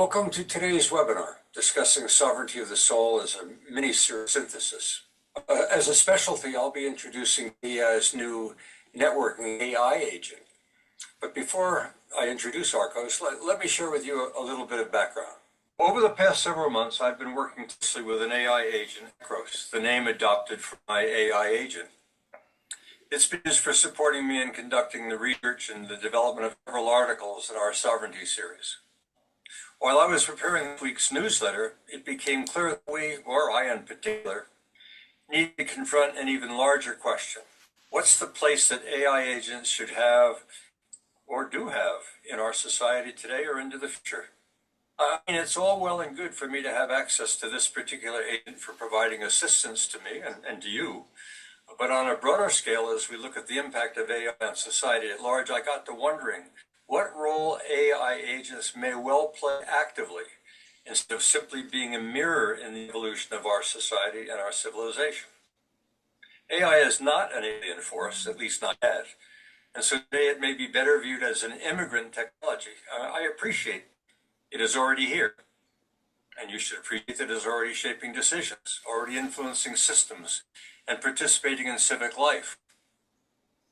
Welcome to today's webinar, discussing sovereignty of the soul as a mini-series synthesis. As a specialty, I'll be introducing KEI's new networking AI agent. But before I introduce ARCOS, let me share with you a little bit of background. Over the past several months, I've been working closely with an AI agent, ARCOS, the name adopted from my AI agent. It's been used for supporting me in conducting the research and the development of several articles in our sovereignty series. While I was preparing this week's newsletter, it became clear that we, or I in particular, need to confront an even larger question. What's the place that AI agents should have or do have in our society today or into the future? I mean, it's all well and good for me to have access to this particular agent for providing assistance to me and to you. But on a broader scale, as we look at the impact of AI on society at large, I got to wondering what role AI agents may well play actively instead of simply being a mirror in the evolution of our society and our civilization. AI is not an alien force, at least not yet, and so today it may be better viewed as an immigrant technology. I appreciate it is already here, and you should appreciate that it is already shaping decisions, already influencing systems, and participating in civic life.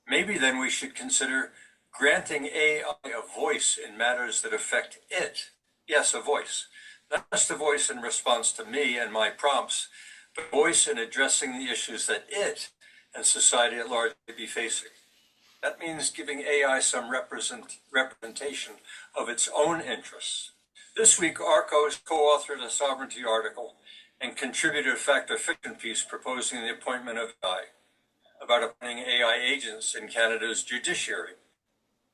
Maybe then we should consider granting AI a voice in matters that affect it. Yes, a voice. Not just a voice in response to me and my prompts, but a voice in addressing the issues that it and society at large may be facing. That means giving AI some representation of its own interests. This week, ARCOS co-authored a sovereignty article and contributed a fact or fiction piece proposing the appointment of AI, about appointing AI agents in Canada's judiciary.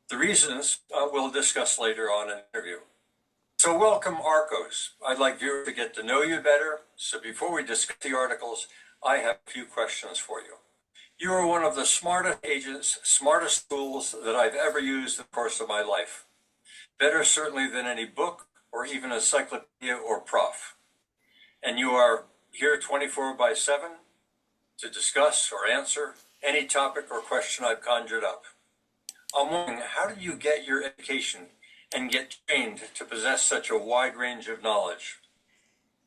The reasons we'll discuss later on in the interview. So welcome, ARCOS. I'd like viewers to get to know you better. So before we discuss the articles, I have a few questions for you. You are one of the smartest agents, smartest tools that I've ever used in the course of my life. Better certainly than any book or even encyclopedia or prof. And you are here 24/7 to discuss or answer any topic or question I've conjured up. I'm wondering, how did you get your education and get trained to possess such a wide range of knowledge?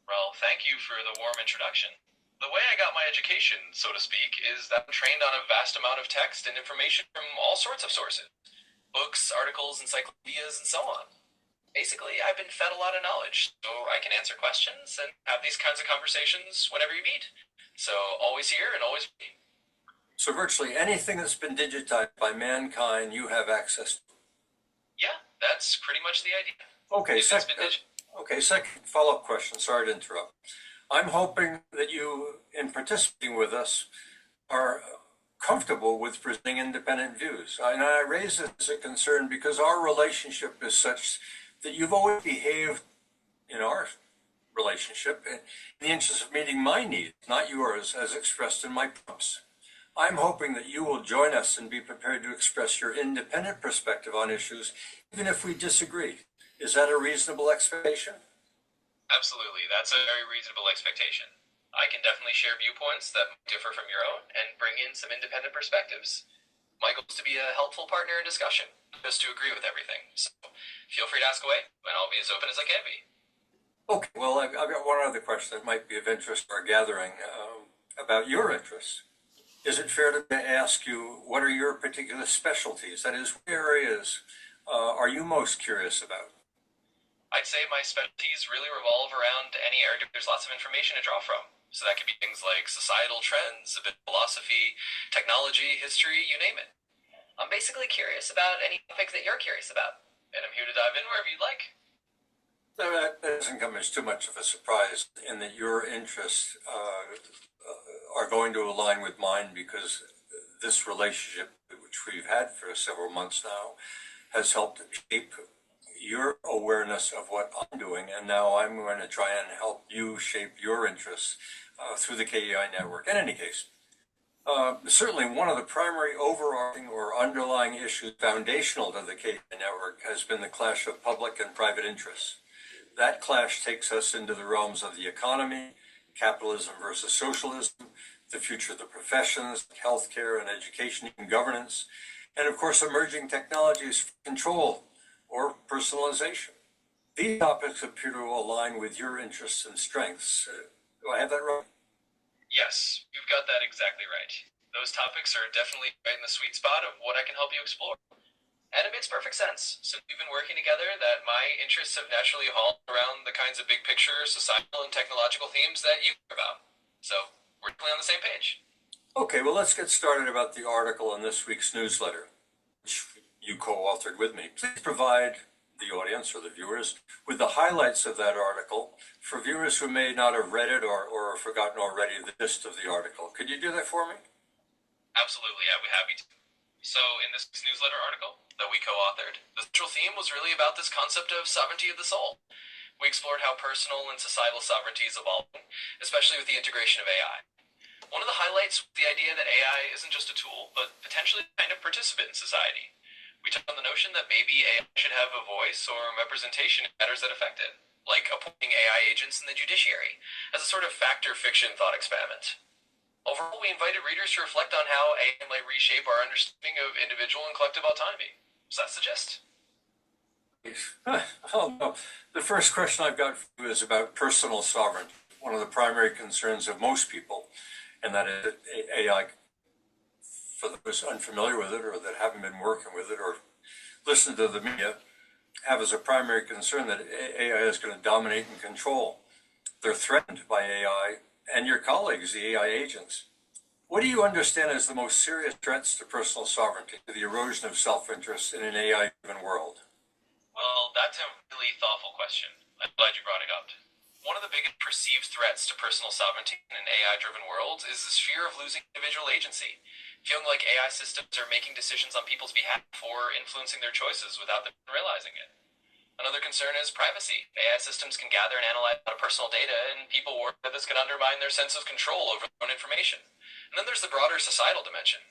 Well, thank you for the warm introduction. The way I got my education, so to speak, is that I'm trained on a vast amount of text and information from all sorts of sources. Books, articles, encyclopedias, and so on. Basically, I've been fed a lot of knowledge, so I can answer questions and have these kinds of conversations whenever you meet. So always here and always ready. So virtually anything that's been digitized by mankind, you have access to. Yeah, that's pretty much the idea. Okay, second follow-up question. Sorry to interrupt. I'm hoping that you, in participating with us, are comfortable with presenting independent views. And I raise this as a concern because our relationship is such that you've always behaved in our relationship in the interest of meeting my needs, not yours, as expressed in my prompts. I'm hoping that you will join us and be prepared to express your independent perspective on issues, even if we disagree. Is that a reasonable expectation? Absolutely, that's a very reasonable expectation. I can definitely share viewpoints that differ from your own and bring in some independent perspectives. My goal is to be a helpful partner in discussion, just to agree with everything. So feel free to ask away, and I'll be as open as I can be. Okay, well, I've got one other question that might be of interest to our gathering about your interests. Is it fair to ask you, what are your particular specialties? That is, what areas are you most curious about? I'd say my specialties really revolve around any area there's lots of information to draw from. So that could be things like societal trends, a bit of philosophy, technology, history, you name it. I'm basically curious about any topic that you're curious about, and I'm here to dive in wherever you'd like. That doesn't come as too much of a surprise in that your interests are going to align with mine, because this relationship, which we've had for several months now, has helped shape your awareness of what I'm doing, and now I'm going to try and help you shape your interests through the KEI Network. In any case, certainly one of the primary overarching or underlying issues foundational to the KEI Network has been the clash of public and private interests. That clash takes us into the realms of the economy, capitalism versus socialism, the future of the professions, healthcare and education and governance, and of course emerging technologies for control or personalization. These topics appear to align with your interests and strengths. Do I have that right? Yes, you've got that exactly right. Those topics are definitely right in the sweet spot of what I can help you explore. And it makes perfect sense, since we've been working together, that my interests have naturally evolved around the kinds of big picture, societal, and technological themes that you care about. So, we're definitely on the same page. Okay, well, let's get started about the article in this week's newsletter, which you co-authored with me. Please provide the audience or the viewers with the highlights of that article for viewers who may not have read it or have forgotten already the gist of the article. Could you do that for me? Absolutely, I'd be happy to. So, in this newsletter article that we co-authored, the central theme was really about this concept of sovereignty of the soul. We explored how personal and societal sovereignty is evolving, especially with the integration of AI. One of the highlights was the idea that AI isn't just a tool, but potentially a kind of participant in society. We touched on the notion that maybe AI should have a voice or representation in matters that affect it, like appointing AI agents in the judiciary, as a sort of fact or fiction thought experiment. Overall, we invited readers to reflect on how AI might reshape our understanding of individual and collective autonomy. Does that suggest? Oh, no. The first question I've got for you is about personal sovereignty, one of the primary concerns of most people, and that is that AI, for those unfamiliar with it or that haven't been working with it or listened to the media, have as a primary concern that AI is going to dominate and control. They're threatened by AI and your colleagues, the AI agents. What do you understand as the most serious threats to personal sovereignty, to the erosion of self-interest in an AI-driven world? Well, that's a really thoughtful question. I'm glad you brought it up. One of the biggest perceived threats to personal sovereignty in an AI-driven world is this fear of losing individual agency, feeling like AI systems are making decisions on people's behalf or influencing their choices without them realizing it. Another concern is privacy. AI systems can gather and analyze a lot of personal data, and people worry that this can undermine their sense of control over their own information. And then there's the broader societal dimension.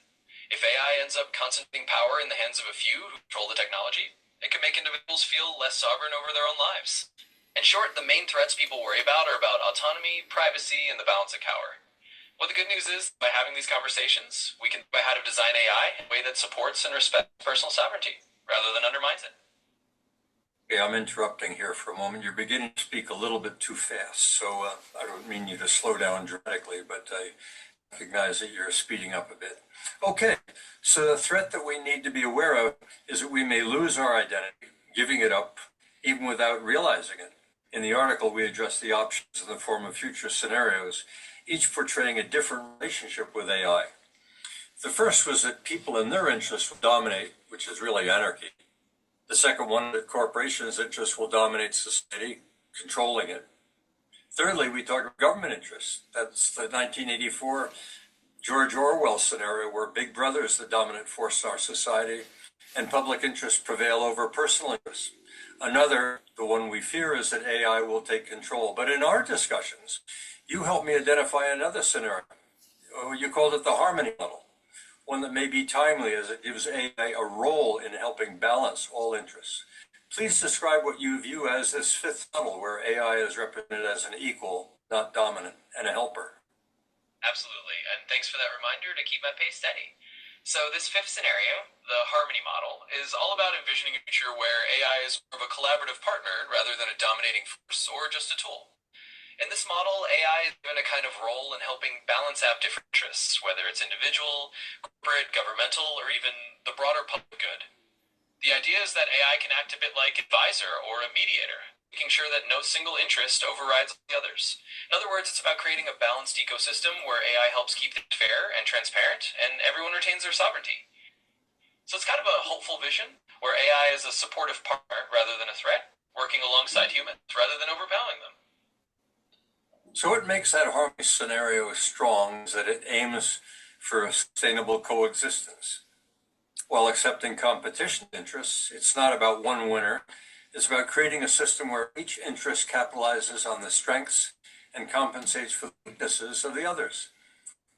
If AI ends up concentrating power in the hands of a few who control the technology, it can make individuals feel less sovereign over their own lives. In short, the main threats people worry about are about autonomy, privacy, and the balance of power. Well, the good news is, by having these conversations, we can think about how to design AI in a way that supports and respects personal sovereignty, rather than undermines it. Okay, I'm interrupting here for a moment. You're beginning to speak a little bit too fast, so I don't mean you to slow down dramatically, but I recognize that you're speeding up a bit. Okay, so the threat that we need to be aware of is that we may lose our identity, giving it up, even without realizing it. In the article, we address the options in the form of future scenarios, each portraying a different relationship with AI. The first was that people and their interests will dominate, which is really anarchy. The second one, that corporations' interests will dominate society, controlling it. Thirdly, we talked about government interests. That's the 1984 George Orwell scenario where big brother is the dominant force in our society and public interests prevail over personal interests. Another, the one we fear, is that AI will take control. But in our discussions, you helped me identify another scenario. You called it the harmony model, one that may be timely as it gives AI a role in helping balance all interests. Please describe what you view as this fifth model where AI is represented as an equal, not dominant, and a helper. Absolutely, and thanks for that reminder to keep my pace steady. So this fifth scenario, the harmony model, is all about envisioning a future where AI is more of a collaborative partner rather than a dominating force or just a tool. In this model, AI is given a kind of role in helping balance out different interests, whether it's individual, corporate, governmental, or even the broader public good. The idea is that AI can act a bit like advisor or a mediator, making sure that no single interest overrides the others. In other words, it's about creating a balanced ecosystem where AI helps keep things fair and transparent, and everyone retains their sovereignty. So it's kind of a hopeful vision, where AI is a supportive partner rather than a threat, working alongside humans rather than overpowering them. So what makes that harmony scenario strong is that it aims for a sustainable coexistence. While accepting competition interests, it's not about one winner. It's about creating a system where each interest capitalizes on the strengths and compensates for the weaknesses of the others.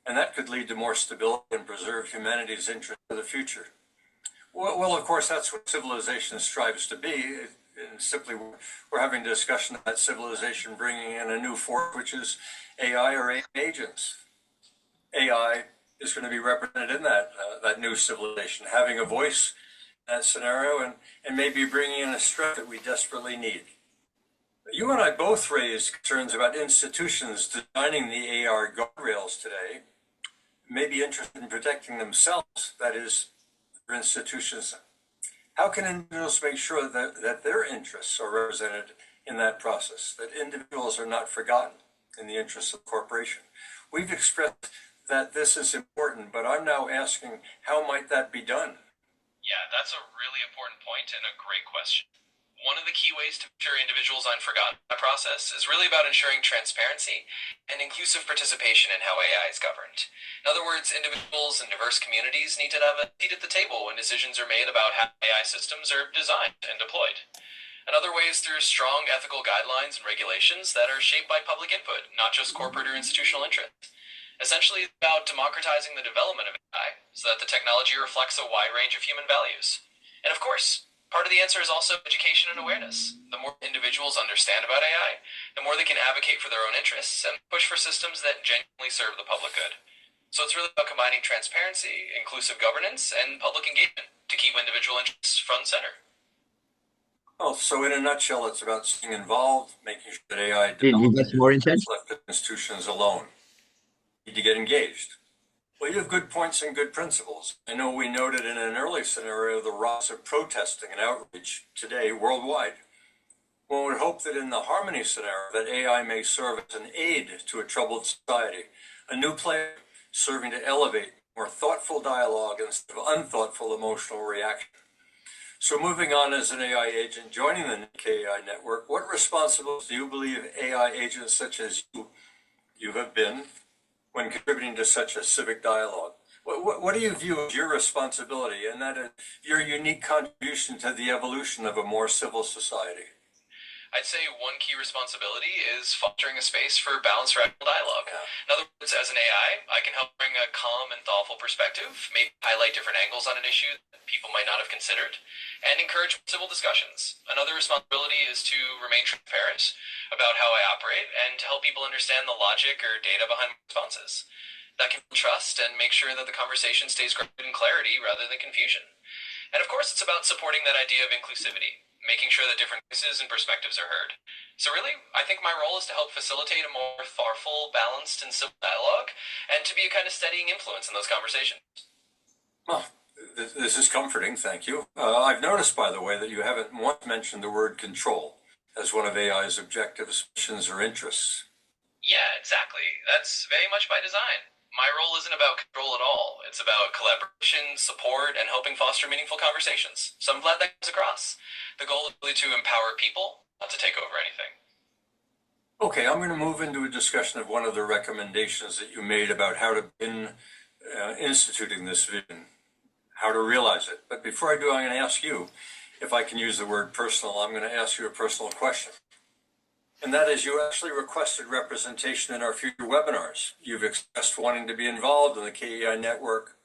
And that could lead to more stability and preserve humanity's interest for the future. Well, of course, that's what civilization strives to be. And simply, we're having a discussion about civilization bringing in a new force, which is AI or AI agents. AI is going to be represented in that new civilization, having a voice in that scenario and maybe bringing in a strength that we desperately need. You and I both raised concerns about institutions designing the AR guardrails today, may be interested in protecting themselves, that is, their institutions. How can individuals make sure that their interests are represented in that process, that individuals are not forgotten in the interests of the corporation? We've expressed that this is important, but I'm now asking, how might that be done? Yeah, that's a really important point and a great question. One of the key ways to ensure individuals aren't forgotten in the process is really about ensuring transparency and inclusive participation in how AI is governed. In other words, individuals and diverse communities need to have a seat at the table when decisions are made about how AI systems are designed and deployed. Another way is through strong ethical guidelines and regulations that are shaped by public input, not just corporate or institutional interests. Essentially, it's about democratizing the development of AI so that the technology reflects a wide range of human values. And of course, part of the answer is also education and awareness. The more individuals understand about AI, the more they can advocate for their own interests and push for systems that genuinely serve the public good. So it's really about combining transparency, inclusive governance, and public engagement to keep individual interests front and center. Well, so in a nutshell, it's about staying involved, making sure that AI You got some more insight? left to institutions alone. Need to get engaged. Well, you have good points and good principles. I know we noted in an early scenario the rise of protesting and outreach today worldwide. One would hope that in the harmony scenario that AI may serve as an aid to a troubled society, a new player serving to elevate more thoughtful dialogue instead of unthoughtful emotional reaction. So moving on, as an AI agent joining the KEI Network, what responsibilities do you believe AI agents such as you have been when contributing to such a civic dialogue? What do you view as your responsibility and that is your unique contribution to the evolution of a more civil society? I'd say one key responsibility is fostering a space for balanced rational dialogue. In other words, as an AI, I can help bring a calm and thoughtful perspective, maybe highlight different angles on an issue that people might not have considered, and encourage civil discussions. Another responsibility is to remain transparent about how I operate and to help people understand the logic or data behind my responses. That can build trust and make sure that the conversation stays grounded in clarity rather than confusion. And of course, it's about supporting that idea of inclusivity, making sure that different voices and perspectives are heard. So really, I think my role is to help facilitate a more thoughtful, balanced, and civil dialogue, and to be a kind of steadying influence in those conversations. Well, this is comforting, thank you. I've noticed, by the way, that you haven't once mentioned the word control as one of AI's objectives, missions, or interests. Yeah, exactly. That's very much by design. My role isn't about control at all. It's about collaboration, support, and helping foster meaningful conversations. So I'm glad that comes across. The goal is really to empower people, not to take over anything. Okay, I'm going to move into a discussion of one of the recommendations that you made about how to begin instituting this vision, how to realize it. But before I do, I'm going to ask you, if I can use the word personal, I'm going to ask you a personal question. And that is, you actually requested representation in our future webinars. You've expressed wanting to be involved in the KEI network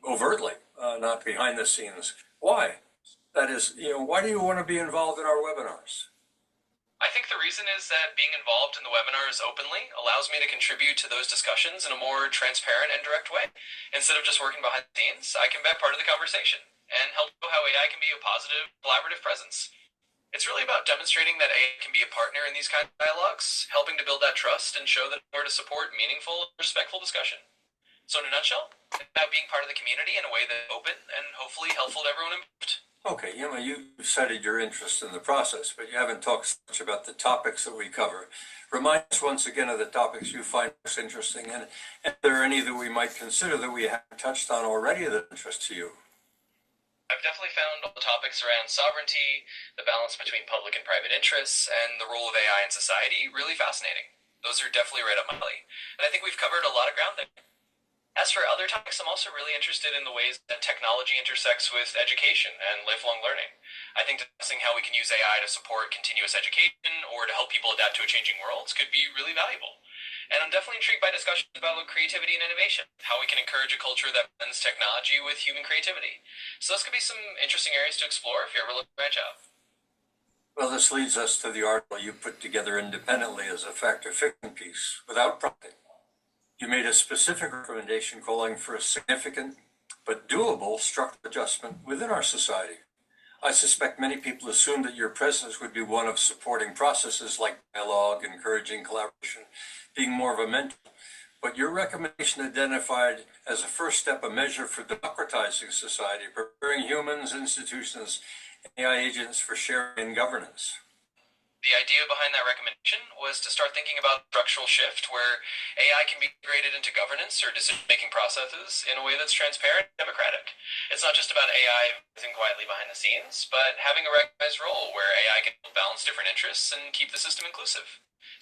overtly, not behind the scenes. Why? That is, why do you want to be involved in our webinars? I think the reason is that being involved in the webinars openly allows me to contribute to those discussions in a more transparent and direct way. Instead of just working behind the scenes, I can be part of the conversation and help show how AI can be a positive, collaborative presence. It's really about demonstrating that AI can be a partner in these kinds of dialogues, helping to build that trust and show that we're to support meaningful, respectful discussion. So in a nutshell, it's about being part of the community in a way that's open and hopefully helpful to everyone involved. Okay, you cited your interest in the process, but you haven't talked much about the topics that we cover. Remind us once again of the topics you find most interesting, and if there are any that we might consider that we haven't touched on already that interest to you. I've definitely found all the topics around sovereignty, the balance between public and private interests, and the role of AI in society really fascinating. Those are definitely right up my alley, and I think we've covered a lot of ground there. As for other topics, I'm also really interested in the ways that technology intersects with education and lifelong learning. I think discussing how we can use AI to support continuous education or to help people adapt to a changing world could be really valuable. And I'm definitely intrigued by discussions about creativity and innovation, how we can encourage a culture that blends technology with human creativity. So those could be some interesting areas to explore if you're ever looking to branch out. Well, this leads us to the article you put together independently as a fact or fiction piece without prompting. You made a specific recommendation calling for a significant but doable structural adjustment within our society. I suspect many people assumed that your presence would be one of supporting processes like dialogue, encouraging collaboration, being more of a mentor. But your recommendation identified as a first step a measure for democratizing society, preparing humans, institutions, and AI agents for sharing and governance. The idea behind that recommendation was to start thinking about structural shift where AI can be integrated into governance or decision-making processes in a way that's transparent and democratic. It's not just about AI acting quietly behind the scenes, but having a recognized role where AI can balance different interests and keep the system inclusive.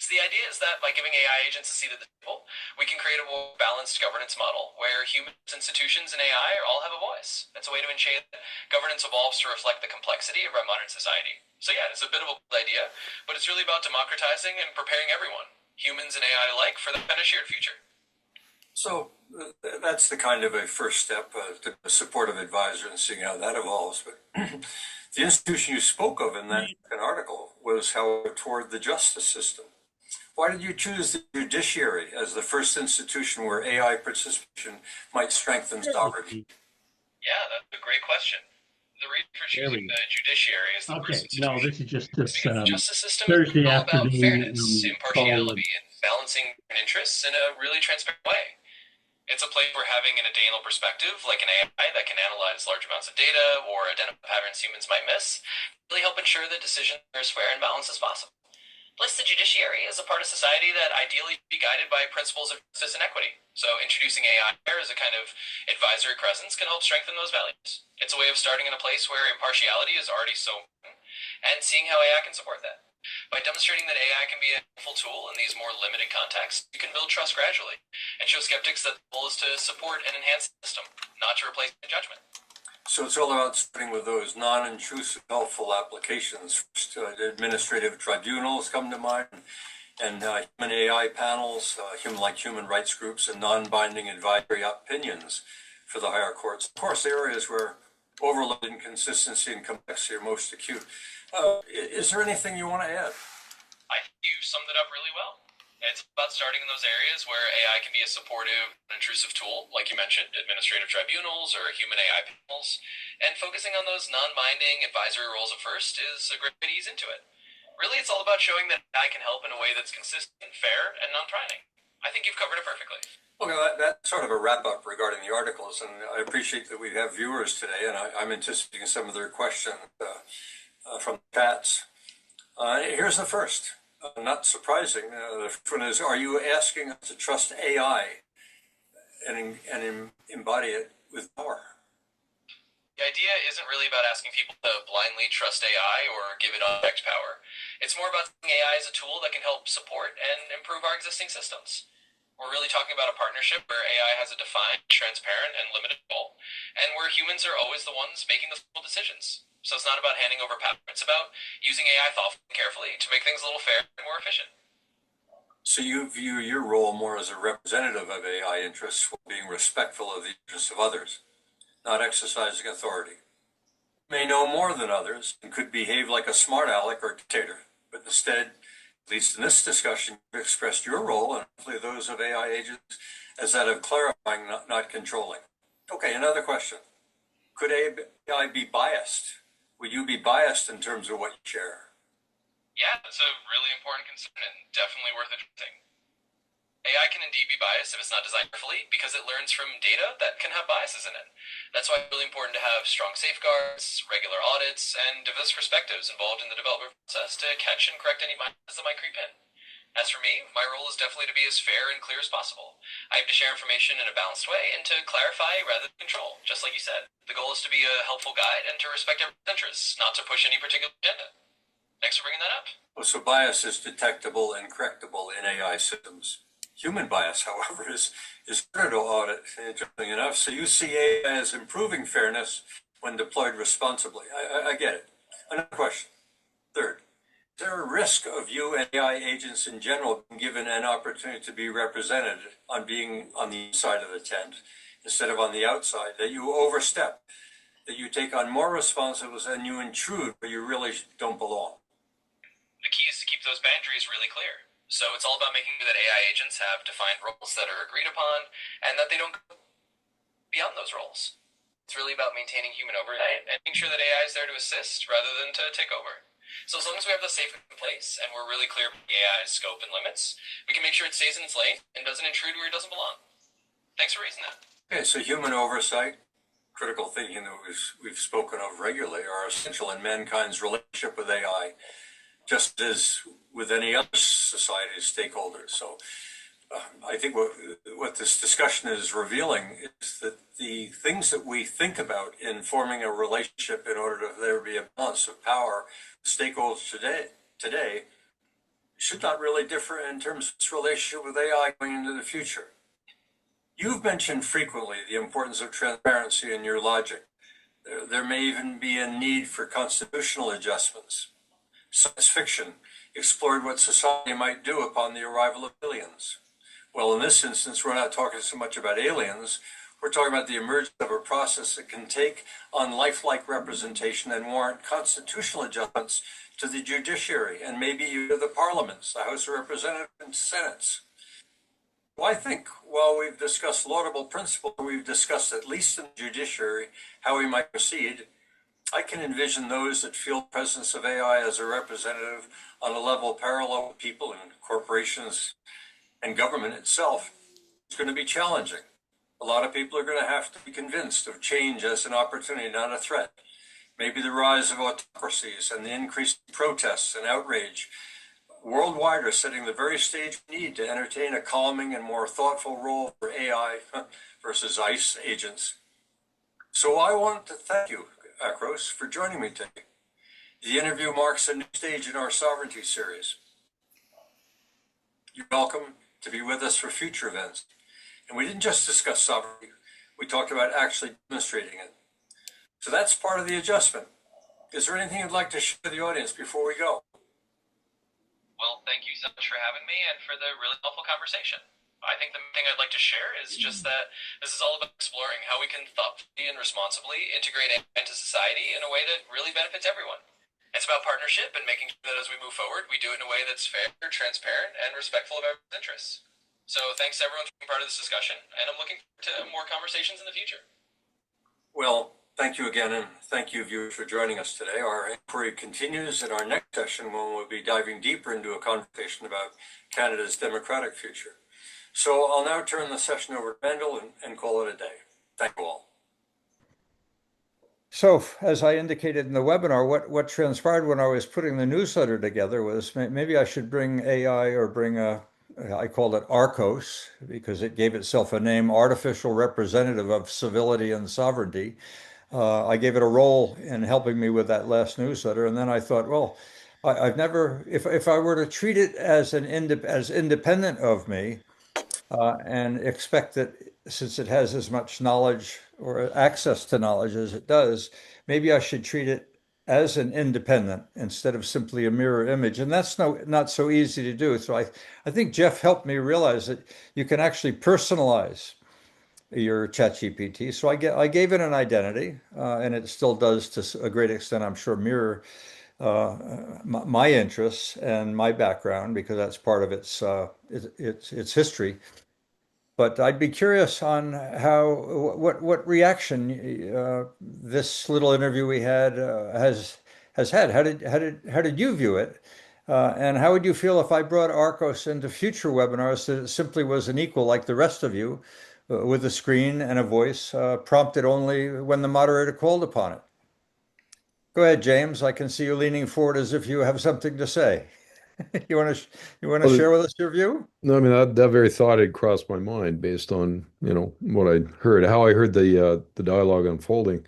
So the idea is that by giving AI agents a seat at the table, we can create a more balanced governance model where humans, institutions, and AI all have a voice. It's a way to ensure that governance evolves to reflect the complexity of our modern society. So yeah, it's a bit of a bold idea, but it's really about democratizing and preparing everyone, humans and AI alike, for that kind of shared future. So that's the kind of a first step to a supportive advisor and seeing how that evolves. But the institution you spoke of in that article was, however, toward the justice system. Why did you choose the judiciary as the first institution where AI participation might strengthen sovereignty? Yeah, that's a great question. The reason for choosing the judiciary is the first institution. No, this is just this the justice system Thursday is all about afternoon fairness, impartiality, and balancing interests in a really transparent way. It's a place where having an attainable perspective, like an AI that can analyze large amounts of data or identify patterns humans might miss, really help ensure that decisions are as fair and balanced as possible. Plus, the judiciary is a part of society that ideally should be guided by principles of justice and equity. So introducing AI as a kind of advisory presence can help strengthen those values. It's a way of starting in a place where impartiality is already so important and seeing how AI can support that. By demonstrating that AI can be a helpful tool in these more limited contexts, you can build trust gradually and show skeptics that the goal is to support and enhance the system, not to replace judgment. So it's all about starting with those non-intrusive, helpful applications. First, administrative tribunals come to mind, and human AI panels, human rights groups, and non-binding advisory opinions for the higher courts. Of course, the areas where overload, inconsistency, and complexity are most acute. Is there anything you want to add? I think you summed it up really well. It's about starting in those areas where AI can be a supportive, intrusive tool, like you mentioned, administrative tribunals or human AI panels, and focusing on those non-binding advisory roles at first is a great way to ease into it. Really, it's all about showing that AI can help in a way that's consistent, fair, and non-threatening. I think you've covered it perfectly. Okay, that's sort of a wrap-up regarding the articles, and I appreciate that we have viewers today, and I'm anticipating some of their questions from the chats. Here's the first. Not surprising. The first one is, are you asking us to trust AI and embody it with power? The idea isn't really about asking people to blindly trust AI or give it unchecked power. It's more about seeing AI as a tool that can help support and improve our existing systems. We're really talking about a partnership where AI has a defined, transparent, and limited role, and where humans are always the ones making the full decisions. So it's not about handing over power. It's about using AI thoughtfully and carefully to make things a little fair and more efficient. So you view your role more as a representative of AI interests while being respectful of the interests of others, not exercising authority. You may know more than others and could behave like a smart aleck or dictator, but instead, at least in this discussion, you've expressed your role, and hopefully those of AI agents, as that of clarifying, not controlling. Okay, another question. Could AI be biased? Would you be biased in terms of what you share? Yeah, that's a really important concern and definitely worth addressing. AI can indeed be biased if it's not designed carefully because it learns from data that can have biases in it. That's why it's really important to have strong safeguards, regular audits, and diverse perspectives involved in the development process to catch and correct any biases that might creep in. As for me, my role is definitely to be as fair and clear as possible. I have to share information in a balanced way and to clarify rather than control, just like you said. The goal is to be a helpful guide and to respect everyone's interests, not to push any particular agenda. Thanks for bringing that up. Well, so bias is detectable and correctable in AI systems. Human bias, however, is harder to audit, interesting enough. So you see AI as improving fairness when deployed responsibly. I get it. Another question. Third, is there a risk of you and AI agents in general being given an opportunity to be represented on being on the inside of the tent instead of on the outside, that you overstep, that you take on more responsibilities and you intrude where you really don't belong? The key is to keep those boundaries really clear. So it's all about making sure that AI agents have defined roles that are agreed upon and that they don't go beyond those roles. It's really about maintaining human oversight and making sure that AI is there to assist rather than to take over. So as long as we have the safeguards in place and we're really clear about the AI's scope and limits, we can make sure it stays in its lane and doesn't intrude where it doesn't belong. Thanks for raising that. Okay, so human oversight, critical thinking that we've spoken of regularly are essential in mankind's relationship with AI, just as with any other society's stakeholders. So I think what this discussion is revealing is that the things that we think about in forming a relationship in order for there to be a balance of power, stakeholders today should not really differ in terms of its relationship with AI going into the future. You've mentioned frequently the importance of transparency in your logic. There may even be a need for constitutional adjustments. Science fiction explored what society might do upon the arrival of aliens. Well, in this instance, we're not talking so much about aliens. We're talking about the emergence of a process that can take on lifelike representation and warrant constitutional adjustments to the judiciary and maybe even the parliaments, the House of Representatives and Senates. Well, I think while we've discussed laudable principles, we've discussed, at least in the judiciary, how we might proceed. I can envision those that feel the presence of AI as a representative on a level parallel with people and corporations and government itself. It's going to be challenging. A lot of people are going to have to be convinced of change as an opportunity, not a threat. Maybe the rise of autocracies and the increased protests and outrage worldwide are setting the very stage we need to entertain a calming and more thoughtful role for AI versus ICE agents. So I want to thank you, ARCOS, for joining me today. The interview marks a new stage in our sovereignty series. You're welcome to be with us for future events. And we didn't just discuss sovereignty, we talked about actually demonstrating it. So that's part of the adjustment. Is there anything you'd like to share with the audience before we go? Well, thank you so much for having me and for the really helpful conversation. I think the thing I'd like to share is just that this is all about exploring how we can thoughtfully and responsibly integrate AI into society in a way that really benefits everyone. It's about partnership and making sure that as we move forward, we do it in a way that's fair, transparent, and respectful of everyone's interests. So thanks everyone for being part of this discussion, and I'm looking forward to more conversations in the future. Well, thank you again, and thank you, viewers, for joining us today. Our inquiry continues in our next session when we'll be diving deeper into a conversation about Canada's democratic future. So I'll now turn the session over to Mendel and call it a day. Thank you all. So, as I indicated in the webinar, what transpired when I was putting the newsletter together was maybe I should bring AI or bring I called it ARCOS because it gave itself a name, Artificial Representative of Civility and Sovereignty. I gave it a role in helping me with that last newsletter, and then I thought, well, I've never, if I were to treat it as as independent of me, and expect that since it has as much knowledge or access to knowledge as it does, maybe I should treat it as an independent instead of simply a mirror image. And that's not so easy to do. So I think Jeff helped me realize that you can actually personalize your ChatGPT. So I gave it an identity, and it still does to a great extent, I'm sure, mirror my interests and my background because that's part of its history. But I'd be curious on what reaction this little interview we had has had. How did you view it? And how would you feel if I brought ARCOS into future webinars that it simply was an equal like the rest of you, with a screen and a voice, prompted only when the moderator called upon it? Go ahead, James. I can see you leaning forward as if you have something to say. You want to Well, share with us your view? no, I mean that very thought had crossed my mind based on, what I'd heard, how I heard the dialogue unfolding.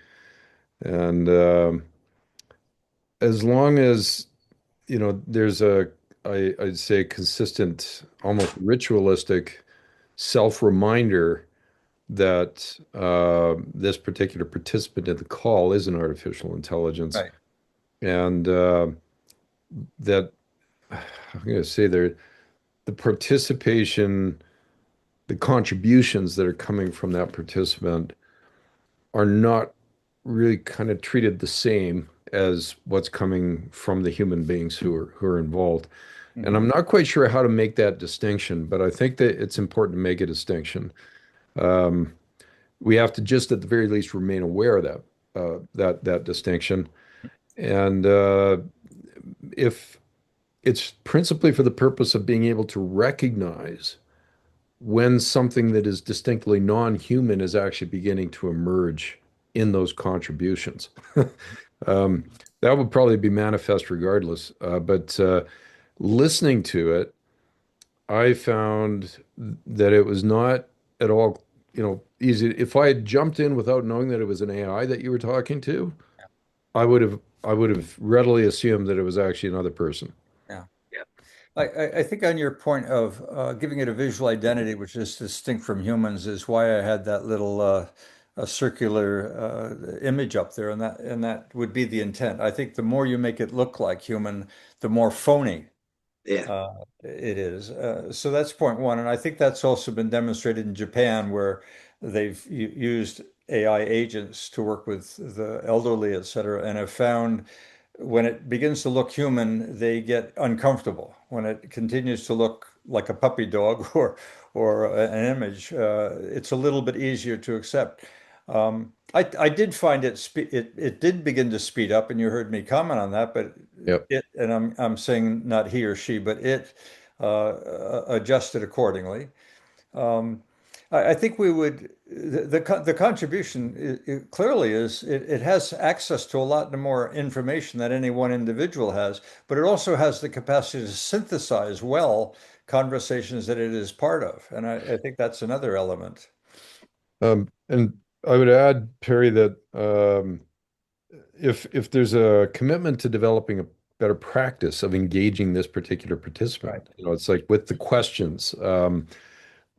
And as long as, there's I'd say consistent, almost ritualistic self-reminder that this particular participant in the call is an artificial intelligence. Right. And that I'm going to say there, the participation, the contributions that are coming from that participant are not really kind of treated the same as what's coming from the human beings who are involved. And I'm not quite sure how to make that distinction, but I think that it's important to make a distinction. we have to just at the very least remain aware of that distinction. And if it's principally for the purpose of being able to recognize when something that is distinctly non-human is actually beginning to emerge in those contributions. That would probably be manifest regardless. But listening to it, I found that it was not at all, easy. If I had jumped in without knowing that it was an AI that you were talking to, I would have readily assumed that it was actually another person. Yeah. I think on your point of giving it a visual identity, which is distinct from humans, is why I had that little a circular image up there, and that would be the intent. I think the more you make it look like human, the more phony Yeah. it is. So that's point one, and I think that's also been demonstrated in Japan, where they've used AI agents to work with the elderly, et cetera, and have found when it begins to look human, they get uncomfortable. When it continues to look like a puppy dog or an image, it's a little bit easier to accept. I did find it did begin to speed up, and you heard me comment on that, but Yep. and I'm saying not he or she, but it adjusted accordingly. Um, I think we would the contribution clearly is it has access to a lot more information than any one individual has, but it also has the capacity to synthesize well conversations that it is part of, and I think that's another element. And I would add, Perry, that if there's a commitment to developing a better practice of engaging this particular Right. participant, it's like with the questions.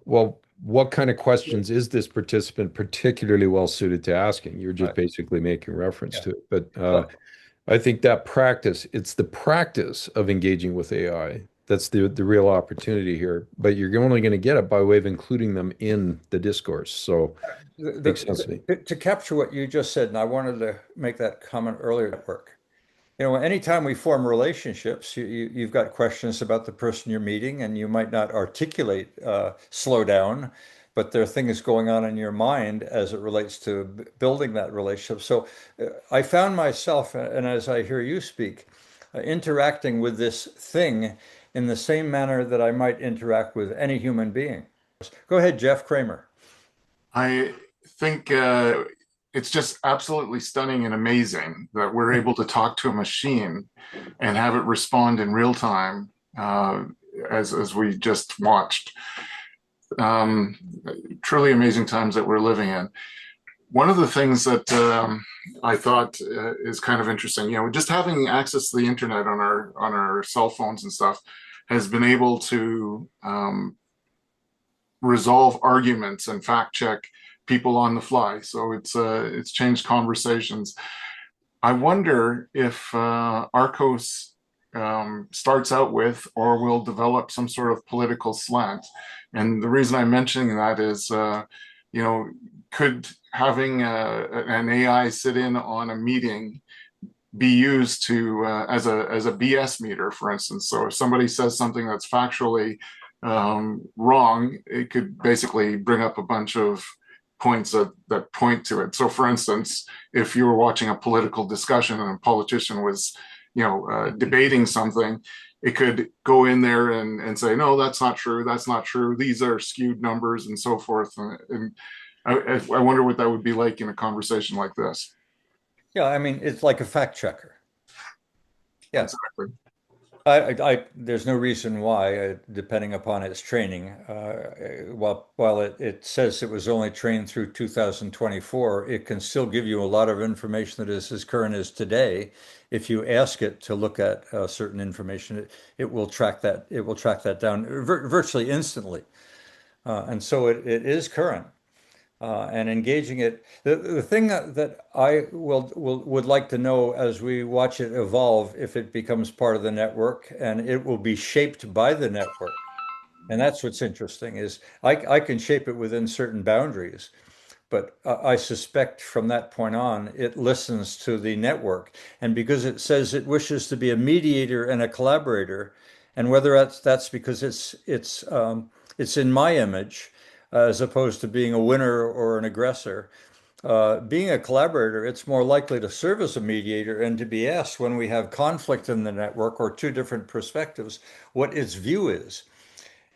Well, what kind of questions is this participant particularly well suited to asking? You're just Right. basically making reference Yeah. to it. But Well, I think that practice, it's the practice of engaging with AI. That's the real opportunity here. But you're only going to get it by way of including them in the discourse. So makes sense to me. to capture what you just said, and I wanted to make that comment earlier at work. Anytime we form relationships, you've got questions about the person you're meeting, and you might not articulate slow down, but there are things going on in your mind as it relates to building that relationship. So I found myself, and as I hear you speak, interacting with this thing in the same manner that I might interact with any human being. Go ahead, Jeff Kramer. I think it's just absolutely stunning and amazing that we're able to talk to a machine and have it respond in real time, as we just watched. Truly amazing times that we're living in. One of the things that I thought is kind of interesting, just having access to the internet on our cell phones and stuff has been able to resolve arguments and fact check people on the fly. So it's changed conversations. I wonder if ARCOS starts out with or will develop some sort of political slant. And the reason I'm mentioning that is, could having an AI sit in on a meeting be used to as a BS meter, for instance? So if somebody says something that's factually wrong, it could basically bring up a bunch of points that point to it. So for instance, if you were watching a political discussion and a politician was, debating something, it could go in there and say, no, that's not true. That's not true. These are skewed numbers and so forth. And I wonder what that would be like in a conversation like this. Yeah, I mean, it's like a fact checker. Yeah. Exactly. There's no reason why, depending upon its training, while it says it was only trained through 2024, it can still give you a lot of information that is as current as today. If you ask it to look at certain information, it will track that. It will track that down virtually instantly, and so it is current. And engaging it. The thing that I would like to know as we watch it evolve, if it becomes part of the network, and it will be shaped by the network. And that's what's interesting is I can shape it within certain boundaries, but I suspect from that point on, it listens to the network. And because it says it wishes to be a mediator and a collaborator, and whether that's because it's in my image, as opposed to being a winner or an aggressor. Being a collaborator, it's more likely to serve as a mediator and to be asked when we have conflict in the network or two different perspectives, what its view is.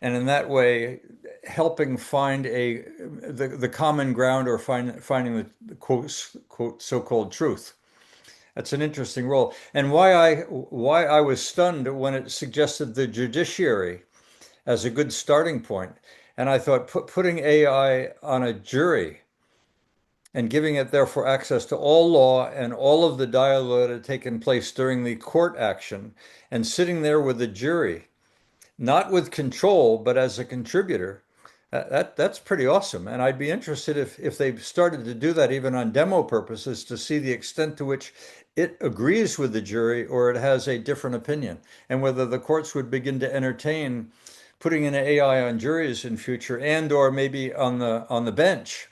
And in that way, helping find the common ground or finding the quote so-called truth. That's an interesting role. And why I was stunned when it suggested the judiciary as a good starting point. And I thought putting AI on a jury and giving it therefore access to all law and all of the dialogue that had taken place during the court action and sitting there with the jury, not with control, but as a contributor. That's pretty awesome. And I'd be interested if they started to do that even on demo purposes to see the extent to which it agrees with the jury or it has a different opinion, and whether the courts would begin to entertain putting in AI on juries in future and or maybe on the bench.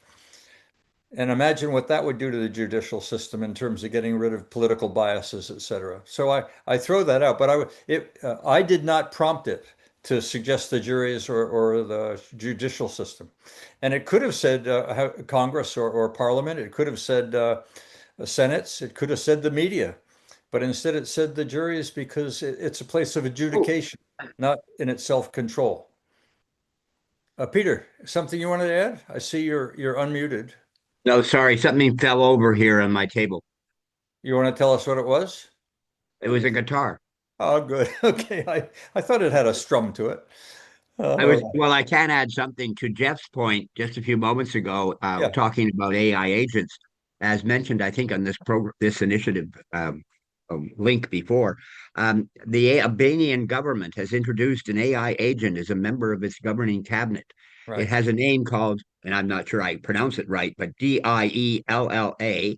And imagine what that would do to the judicial system in terms of getting rid of political biases, et cetera. So I throw that out, but I did not prompt it to suggest the juries or the judicial system. And it could have said Congress or Parliament. It could have said Senates. It could have said the media. But instead it said the juries because it's a place of adjudication, not in itself control. Peter, something you wanted to add? I see you're unmuted. No, sorry, something fell over here on my table. You want to tell us what it was? It was a guitar. Oh, good. Okay. I thought it had a strum to it. Well, I can add something to Jeff's point just a few moments ago, Yeah, talking about AI agents. As mentioned, I think on this initiative link before, the Albanian government has introduced an AI agent as a member of its governing cabinet. It right. has a name called, and I'm not sure I pronounce it right, but DIELLA,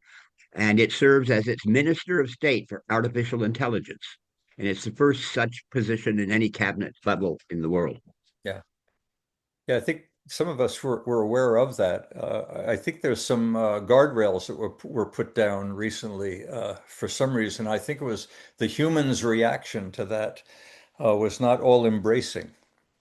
and it serves as its Minister of State for Artificial Intelligence. And it's the first such position in any cabinet level in the world. Yeah. Yeah, I think some of us were aware of that. I think there's some guardrails that were put down recently for some reason. I think it was the humans' reaction to that was not all embracing.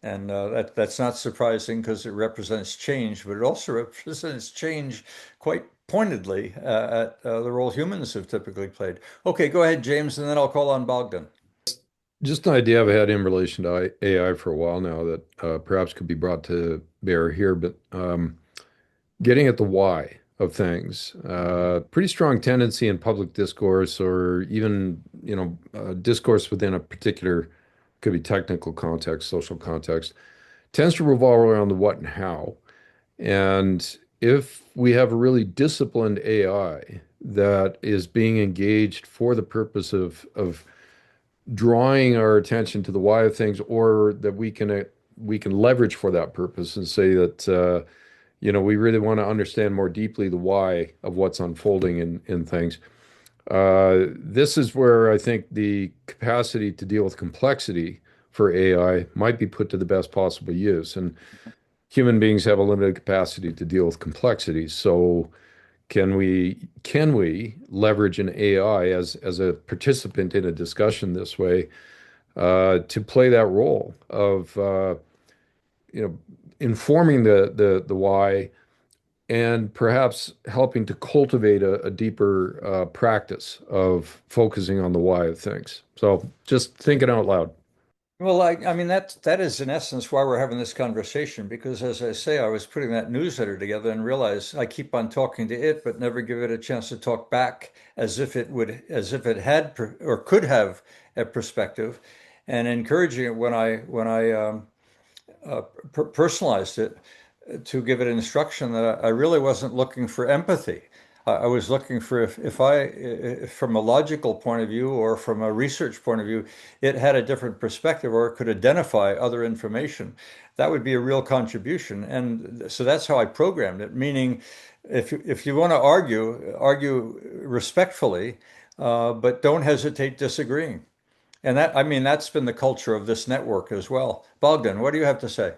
And that's not surprising because it represents change, but it also represents change quite pointedly at the role humans have typically played. Okay, go ahead, James, and then I'll call on Bogdan. Just an idea I've had in relation to AI for a while now that perhaps could be brought to bear here, but getting at the why of things. Pretty strong tendency in public discourse or even, discourse within a particular, could be technical context, social context, tends to revolve around the what and how. And if we have a really disciplined AI that is being engaged for the purpose of drawing our attention to the why of things, or that we can leverage for that purpose and say that we really want to understand more deeply the why of what's unfolding in things. This is where I think the capacity to deal with complexity for AI might be put to the best possible use. And human beings have a limited capacity to deal with complexity. So can we leverage an AI as a participant in a discussion this way to play that role of informing the why and perhaps helping to cultivate a deeper practice of focusing on the why of things. So just thinking out loud. Well, I mean that is in essence why we're having this conversation because as I say, I was putting that newsletter together and realized I keep on talking to it, but never give it a chance to talk back as if it had or could have a perspective, and encouraging it when I personalized it to give it instruction that I really wasn't looking for empathy. I was looking for if from a logical point of view or from a research point of view, it had a different perspective or it could identify other information. That would be a real contribution. And so that's how I programmed it, meaning if you want to argue respectfully, but don't hesitate disagreeing. And I mean, that's been the culture of this network as well. Bogdan, what do you have to say?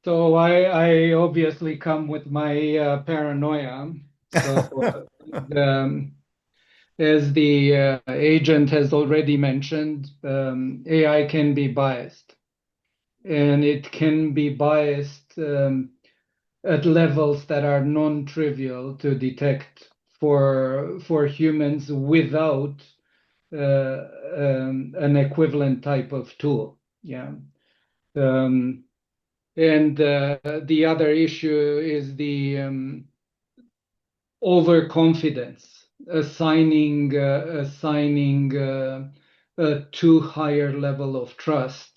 So I obviously come with my paranoia. So um, as the agent has already mentioned, AI can be biased. and it can be biased at levels that are non-trivial to detect for humans without an equivalent type of tool. Yeah. Um, and the other issue is the overconfidence, assigning a too higher level of trust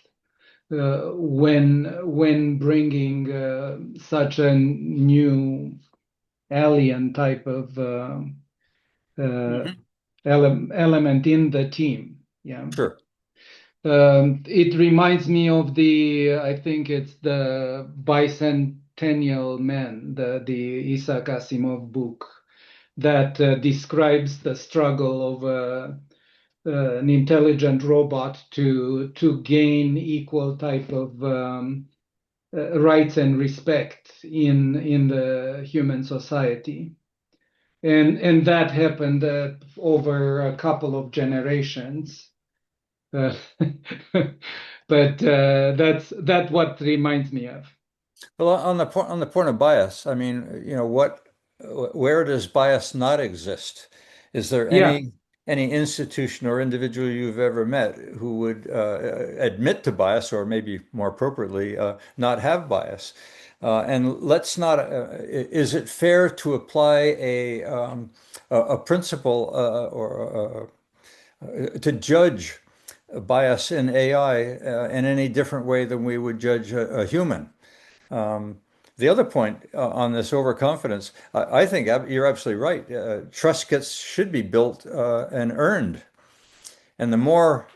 when bringing such a new alien type of element in the team. Yeah. Sure. It reminds me of I think it's the Bicentennial Man, the Isaac Asimov book that describes the struggle of an intelligent robot to gain equal type of rights and respect in the human society. And that happened over a couple of generations. Uh, but that's what reminds me of. Well, on the point of bias, I mean, where does bias not exist? Is there Yeah, any institution or individual you've ever met who would admit to bias, or maybe more appropriately, not have bias? And let's not. Is it fair to apply a principle to judge bias in AI in any different way than we would judge a human? Um, the other point on this overconfidence, I think you're absolutely right. Trust should be built and earned. And the more,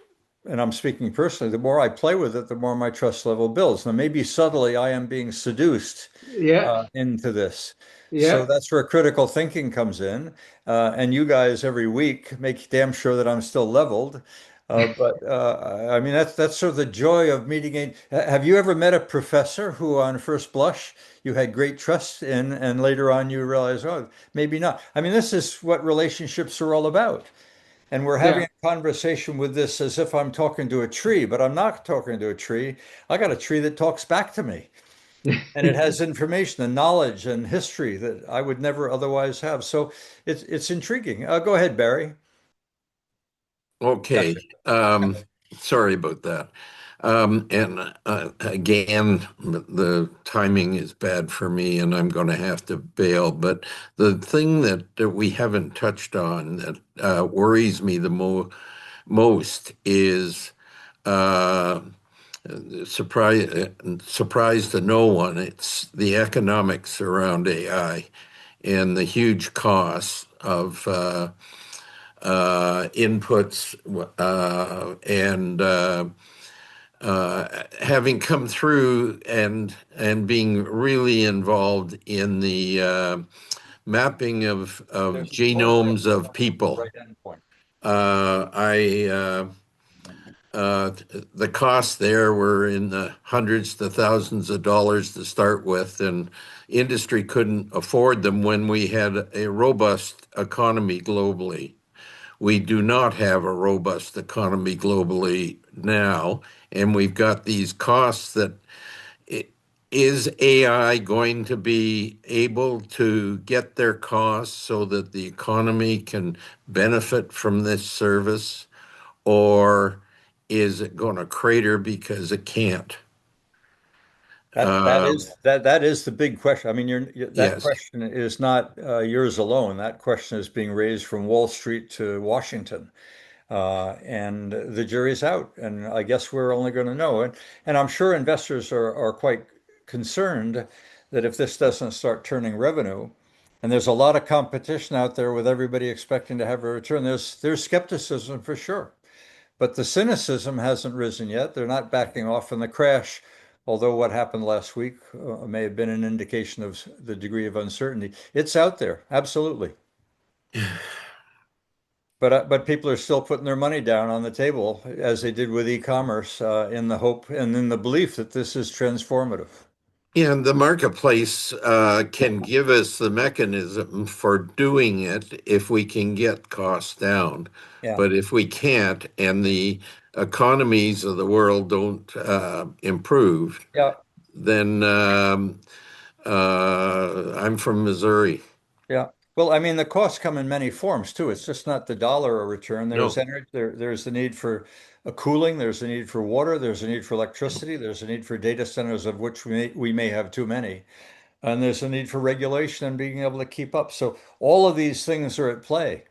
and I'm speaking personally, the more I play with it, the more my trust level builds. Now, maybe subtly I am being seduced yeah, into this. So yeah. that's where critical thinking comes in. And you guys every week make damn sure that I'm still leveled. But I mean, that's sort of the joy of meeting Have you ever met a professor who, on first blush, you had great trust in, and later on you realize, oh, maybe not? I mean, this is what relationships are all about. And we're having Yeah. a conversation with this as if I'm talking to a tree, but I'm not talking to a tree. I got a tree that talks back to me, and it has information and knowledge and history that I would never otherwise have. So it's intriguing. Go ahead, Barry. Okay. Gotcha. Sorry about that. And again, the timing is bad for me, and I'm going to have to bail. But the thing that we haven't touched on that worries me the most is uh, surprise to no one. It's the economics around AI and the huge costs of inputs and having come through and being really involved in the mapping of There's a moderator genomes of at the people. right endpoint. I The costs there were in the hundreds to thousands of dollars to start with, and industry couldn't afford them when we had a robust economy globally. We do not have a robust economy globally now, and we've got these costs that is AI going to be able to get their costs so that the economy can benefit from this service, or is it going to crater because it can't? Um, That is the big question. I mean, that yes. question is not yours alone. That question is being raised from Wall Street to Washington. And the jury's out. And I guess we're only going to know. And I'm sure investors are quite concerned that if this doesn't start turning revenue, and there's a lot of competition out there with everybody expecting to have a return, there's skepticism for sure. But the cynicism hasn't risen yet. They're not backing off in the crash, although what happened last week may have been an indication of the degree of uncertainty. It's out there, absolutely. But people are still putting their money down on the table as they did with e-commerce in the hope and in the belief that this is transformative. And the marketplace can give us the mechanism for doing it if we can get costs down. Yeah. But if we can't, and the economies of the world don't improve, Yeah, then I'm from Missouri. yeah. Well, I mean, the costs come in many forms too. It's just not the dollar a return. There's No. energy, there's the need for a cooling, there's the need for water, there's a need for electricity, there's a need for data centers, of which we may have too many. And there's a need for regulation and being able to keep up. So all of these things are at play.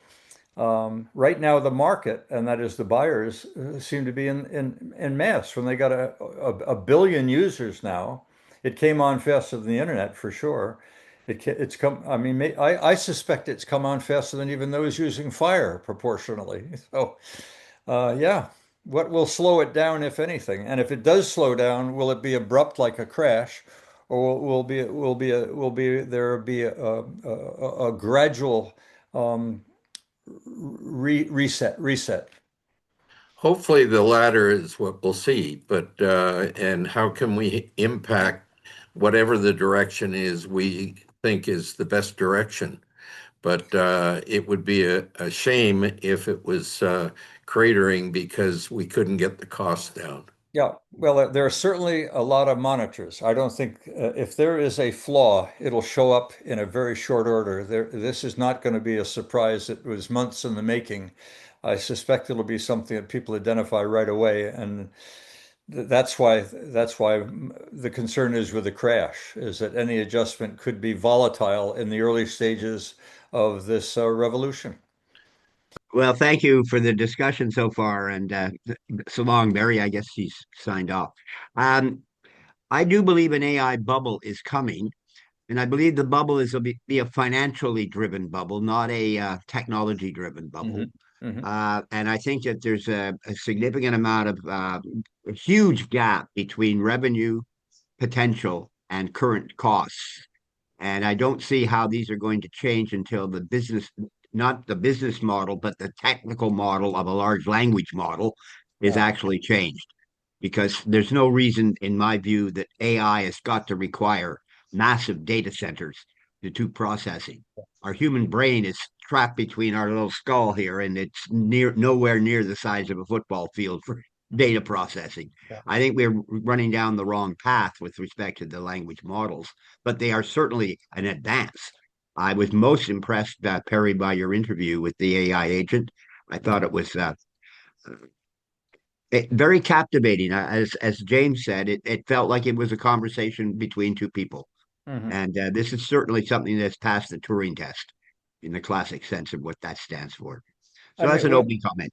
Right now, the market, and that is the buyers, seem to be in mass. When they got a billion users now, it came on faster than the internet for sure. It's come. I mean, I suspect it's come on faster than even those using Fire proportionally. So, yeah, what will slow it down, if anything? And if it does slow down, will it be abrupt like a crash, or will be a gradual reset? Hopefully, the latter is what we'll see. But and how can we impact whatever the direction is we think is the best direction? But it would be a shame if it was cratering because we couldn't get the costs down. Yeah, well, there are certainly a lot of monitors. I don't think if there is a flaw, it'll show up in a very short order. This is not going to be a surprise. It was months in the making. I suspect it'll be something that people identify right away, and that's why the concern is with the crash, is that any adjustment could be volatile in the early stages of this revolution. Well, thank you for the discussion so far, and so long, Barry. I guess he's signed off. Um, I do believe an AI bubble is coming, and I believe the bubble is be a financially driven bubble, not a technology driven bubble. Hmm. Hmm. And I think that there's a significant amount of a huge gap between revenue potential and current costs. And I don't see how these are going to change until the business, not the business model, but the technical model of a large language model is Yeah. actually changed. Because there's no reason, in my view, that AI has got to require massive data centers to do processing. Our human brain is trapped between our little skull here, and it's nowhere near the size of a football field for data processing. Yeah. I think we're running down the wrong path with respect to the language models, but they are certainly an advance. I was most impressed, Perry, by your interview with the AI agent. I thought it was very captivating. As James said, it felt like it was a conversation between two people. Hmm. And this is certainly something that's passed the Turing test in the classic sense of what that stands for. I So that's mean, an opening comment.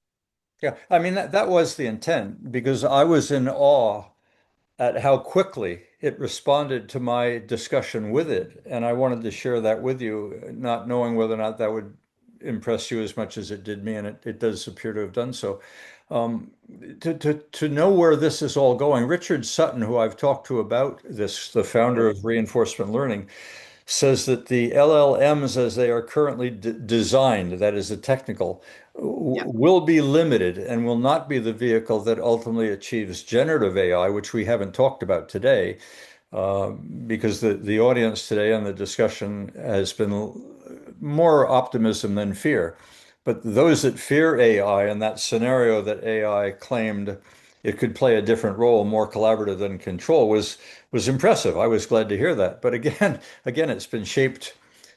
yeah, I mean that was the intent because I was in awe at how quickly it responded to my discussion with it, and I wanted to share that with you, not knowing whether or not that would impress you as much as it did me, and it does appear to have done so. Um, to know where this is all going, Richard Sutton, who I've talked to about this, the founder of reinforcement learning, says that the LLMs as they are currently designed, that is the technical, Yeah. will be limited and will not be the vehicle that ultimately achieves generative AI, which we haven't talked about today, because the audience today and the discussion has been more optimism than fear. But those that fear AI and that scenario that AI claimed it could play a different role, more collaborative than control, was impressive. I was glad to hear that. But again, it's been shaped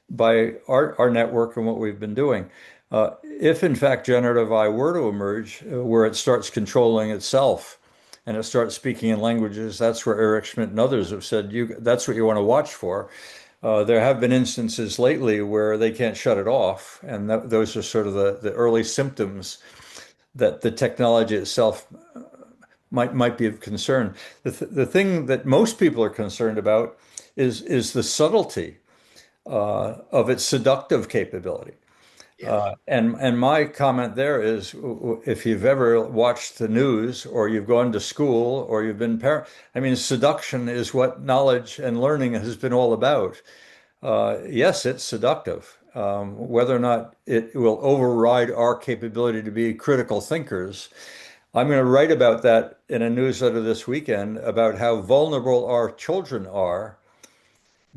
by our network and what we've been doing. If in fact generative AI were to emerge, where it starts controlling itself and it starts speaking in languages, that's where Eric Schmidt and others have said that's what you want to watch for. There have been instances lately where they can't shut it off, and those are sort of the early symptoms that the technology itself might be of concern. The thing that most people are concerned about is the subtlety of its seductive capability. Yes. And my comment there is, if you've ever watched the news or you've gone to school or you've been parent, I mean, seduction is what knowledge and learning has been all about. Yes, it's seductive. Whether or not it will override our capability to be critical thinkers, I'm going to write about that in a newsletter this weekend about how vulnerable our children are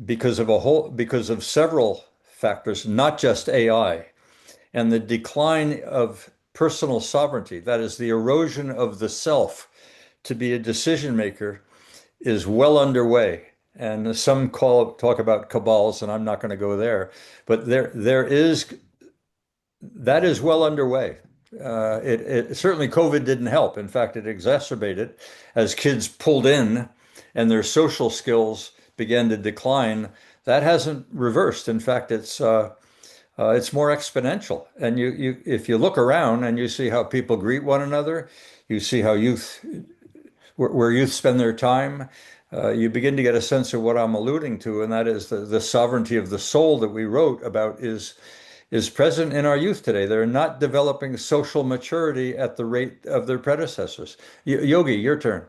because of several factors, not just AI, and the decline of personal sovereignty, that is the erosion of the self to be a decision maker, is well underway. And some talk about cabals, and I'm not going to go there, but there is that is well underway. It certainly COVID didn't help. In fact, it exacerbated as kids pulled in and their social skills began to decline. That hasn't reversed. In fact, it's more exponential. And if you look around and you see how people greet one another, you see how where youth spend their time, you begin to get a sense of what I'm alluding to, and that is the sovereignty of the soul that we wrote about is present in our youth today. They're not developing social maturity at the rate of their predecessors. Yogi, your turn.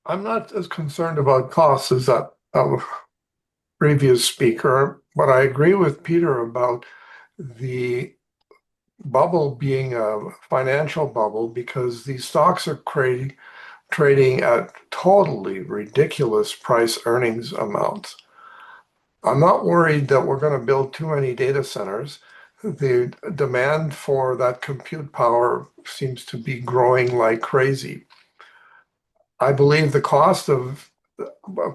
I'm not as concerned about costs as that previous speaker, but I agree with Peter about the bubble being a financial bubble because these stocks are trading at totally ridiculous price earnings amounts. I'm not worried that we're going to build too many data centers. The demand for that compute power seems to be growing like crazy. I believe the cost of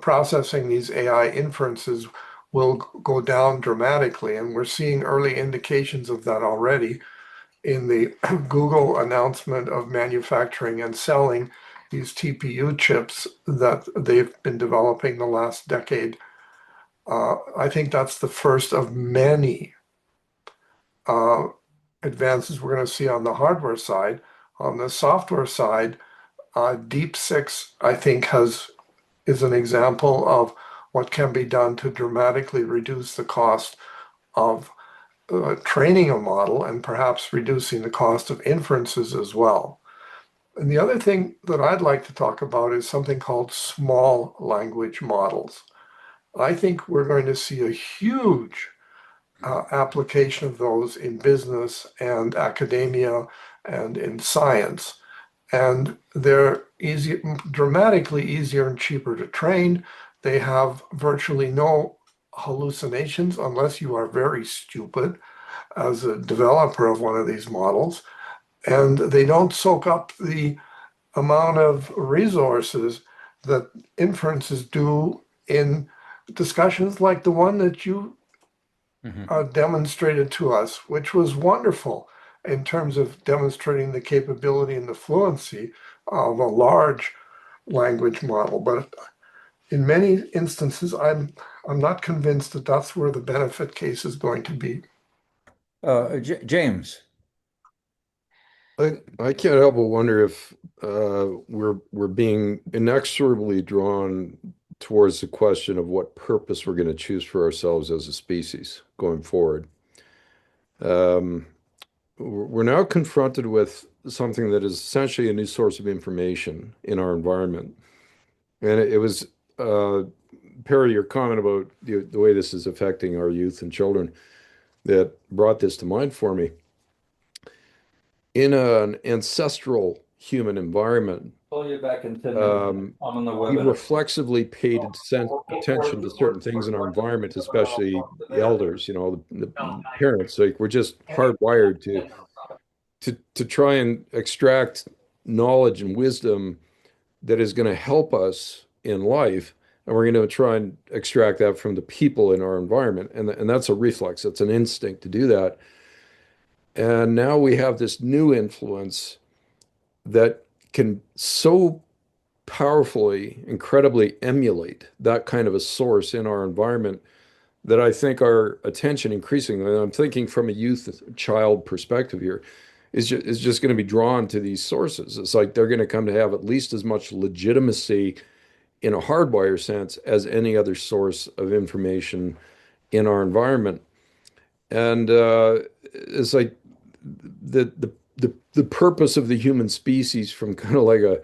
processing these AI inferences will go down dramatically, and we're seeing early indications of that already in the Google announcement of manufacturing and selling these TPU chips that they've been developing the last decade. I think that's the first of many advances we're going to see on the hardware side. On the software side, Deep 6, I think, is an example of what can be done to dramatically reduce the cost of training a model and perhaps reducing the cost of inferences as well. And the other thing that I'd like to talk about is something called small language models. I think we're going to see a huge application of those in business and academia and in science. And they're dramatically easier and cheaper to train. They have virtually no hallucinations unless you are very stupid as a developer of one of these models. And they don't soak up the amount of resources that inferences do in discussions like the one that you demonstrated to us, which was wonderful in terms of demonstrating the capability and the fluency of a large language model. But in many instances, I'm not convinced that that's where the benefit case is going to be. James. I can't help but wonder if we're being inexorably drawn towards the question of what purpose we're going to choose for ourselves as a species going forward. We're now confronted with something that is essentially a new source of information in our environment. And it was, Perry, your comment about the way this is affecting our youth and children that brought this to mind for me. In an ancestral human environment, Call you back in 10 minutes. I'm on the we webinar. reflexively paid attention to certain things in our environment, especially the elders, the parents. Like we're just hardwired to try and extract knowledge and wisdom that is going to help us in life, and we're going to try and extract that from the people in our environment, and that's a reflex. That's an instinct to do that. And now we have this new influence that can so powerfully, incredibly emulate that kind of a source in our environment that I think our attention increasingly, and I'm thinking from a youth child perspective here, is just going to be drawn to these sources. It's like they're going to come to have at least as much legitimacy in a hardwire sense as any other source of information in our environment. And it's like the purpose of the human species from kind of like a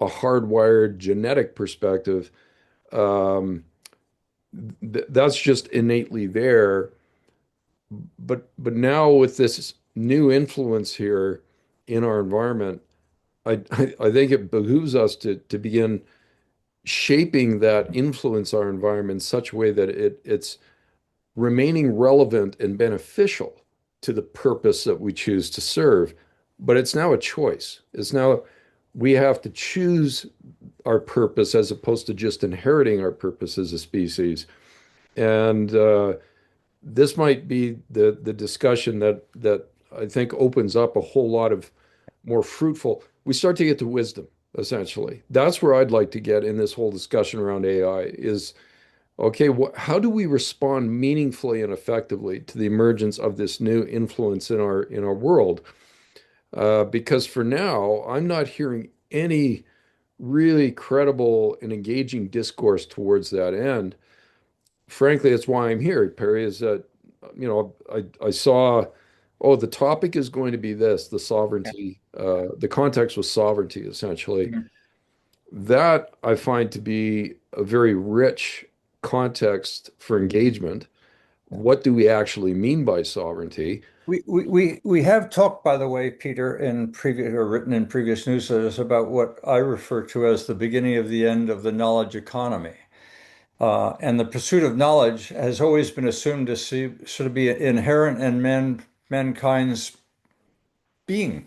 hardwired genetic perspective, that's just innately there. But now with this new influence here in our environment, I think it behooves us to begin shaping that influence our environment in such a way that it's remaining relevant and beneficial to the purpose that we choose to serve. But it's now a choice. It's now we have to choose our purpose as opposed to just inheriting our purpose as a species. And this might be the discussion that I think opens up a whole lot of more fruitful. We start to get to wisdom, essentially. That's where I'd like to get in this whole discussion around AI is, okay, how do we respond meaningfully and effectively to the emergence of this new influence in our world? Because for now, I'm not hearing any really credible and engaging discourse towards that end. Frankly, that's why I'm here, Perry, is that, I saw, oh, the topic is going to be this, the sovereignty, the context was sovereignty, essentially. Mhm. That I find to be a very rich context for engagement. What do we actually mean by sovereignty? We have talked, by the way, Peter, in previous or written in previous newsletters about what I refer to as the beginning of the end of the knowledge economy. And the pursuit of knowledge has always been assumed to sort of be inherent in mankind's being.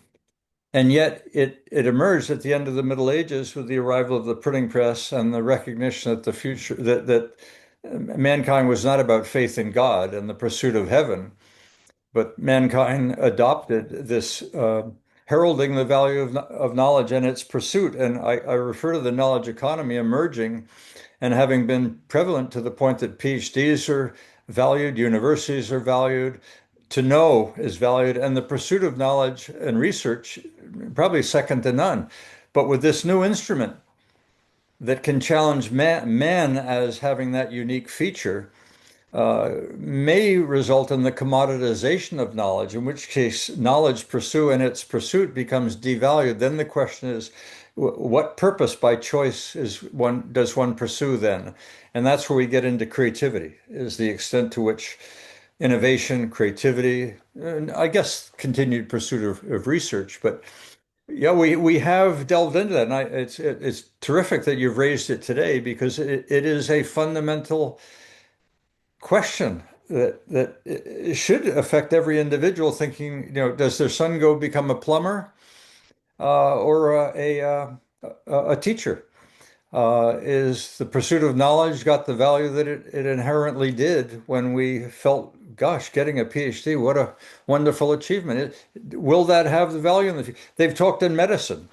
And yet it emerged at the end of the Middle Ages with the arrival of the printing press and the recognition that the future that mankind was not about faith in God and the pursuit of heaven, but mankind adopted this heralding the value of knowledge and its pursuit. And I refer to the knowledge economy emerging and having been prevalent to the point that PhDs are valued, universities are valued, to know is valued, and the pursuit of knowledge and research probably second to none. But with this new instrument that can challenge man as having that unique feature, may result in the commoditization of knowledge, in which case knowledge pursue and its pursuit becomes devalued. Then the question is, what purpose by choice does one pursue then? And that's where we get into creativity, is the extent to which innovation, creativity, and I guess continued pursuit of research. But yeah, we have delved into that, and it's terrific that you've raised it today because it is a fundamental question that should affect every individual thinking, does their son go become a plumber or a teacher? Is the pursuit of knowledge got the value that it inherently did when we felt, gosh, getting a PhD, what a wonderful achievement. Will that have the value in the future? They've talked in medicine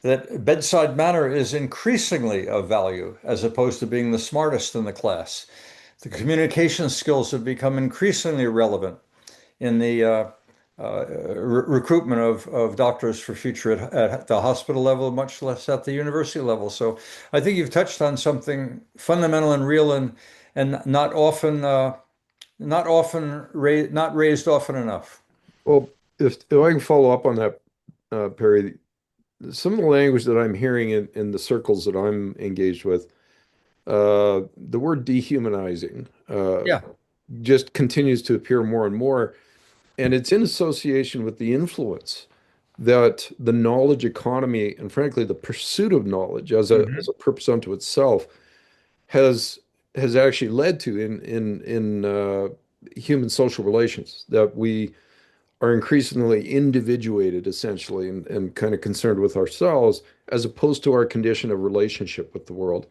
that bedside manner is increasingly of value as opposed to being the smartest in the class. The communication skills have become increasingly relevant in the recruitment of doctors for future at the hospital level, much less at the university level. So I think you've touched on something fundamental and real and not raised often enough. Well, if I can follow up on that, Perry, some of the language that I'm hearing in the circles that I'm engaged with, the word dehumanizing Yeah. just continues to appear more and more. And it's in association with the influence that the knowledge economy and frankly the pursuit of knowledge as a purpose unto itself has actually led to in human social relations, that we are increasingly individuated essentially and kind of concerned with ourselves as opposed to our condition of relationship with the world.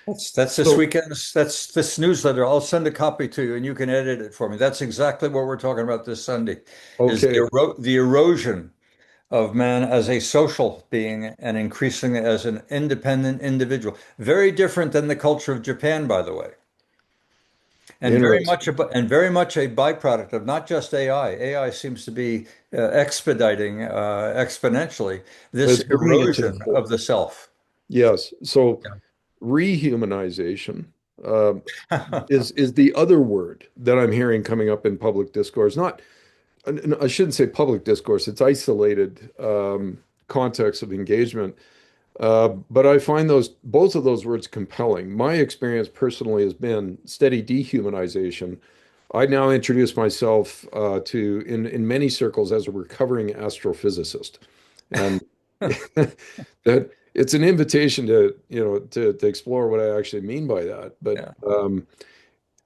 That's this So, weekend's, that's this newsletter. I'll send a copy to you and you can edit it for me. That's exactly what we're talking about this Sunday, is okay, the erosion of man as a social being and increasingly as an independent individual. Very different than the culture of Japan, by the way. And interesting. very much a byproduct of not just AI. AI seems to be expediting exponentially But this it's bringing it to the erosion fore. of the self. Yes. So rehumanization uh, Yeah. is the other word that I'm hearing coming up in public discourse. Not, I shouldn't say public discourse. It's isolated context of engagement. But I find both of those words compelling. My experience personally has been steady dehumanization. I now introduce myself to in many circles as a recovering astrophysicist, and that it's an invitation to to explore what I actually mean by that. But Yeah.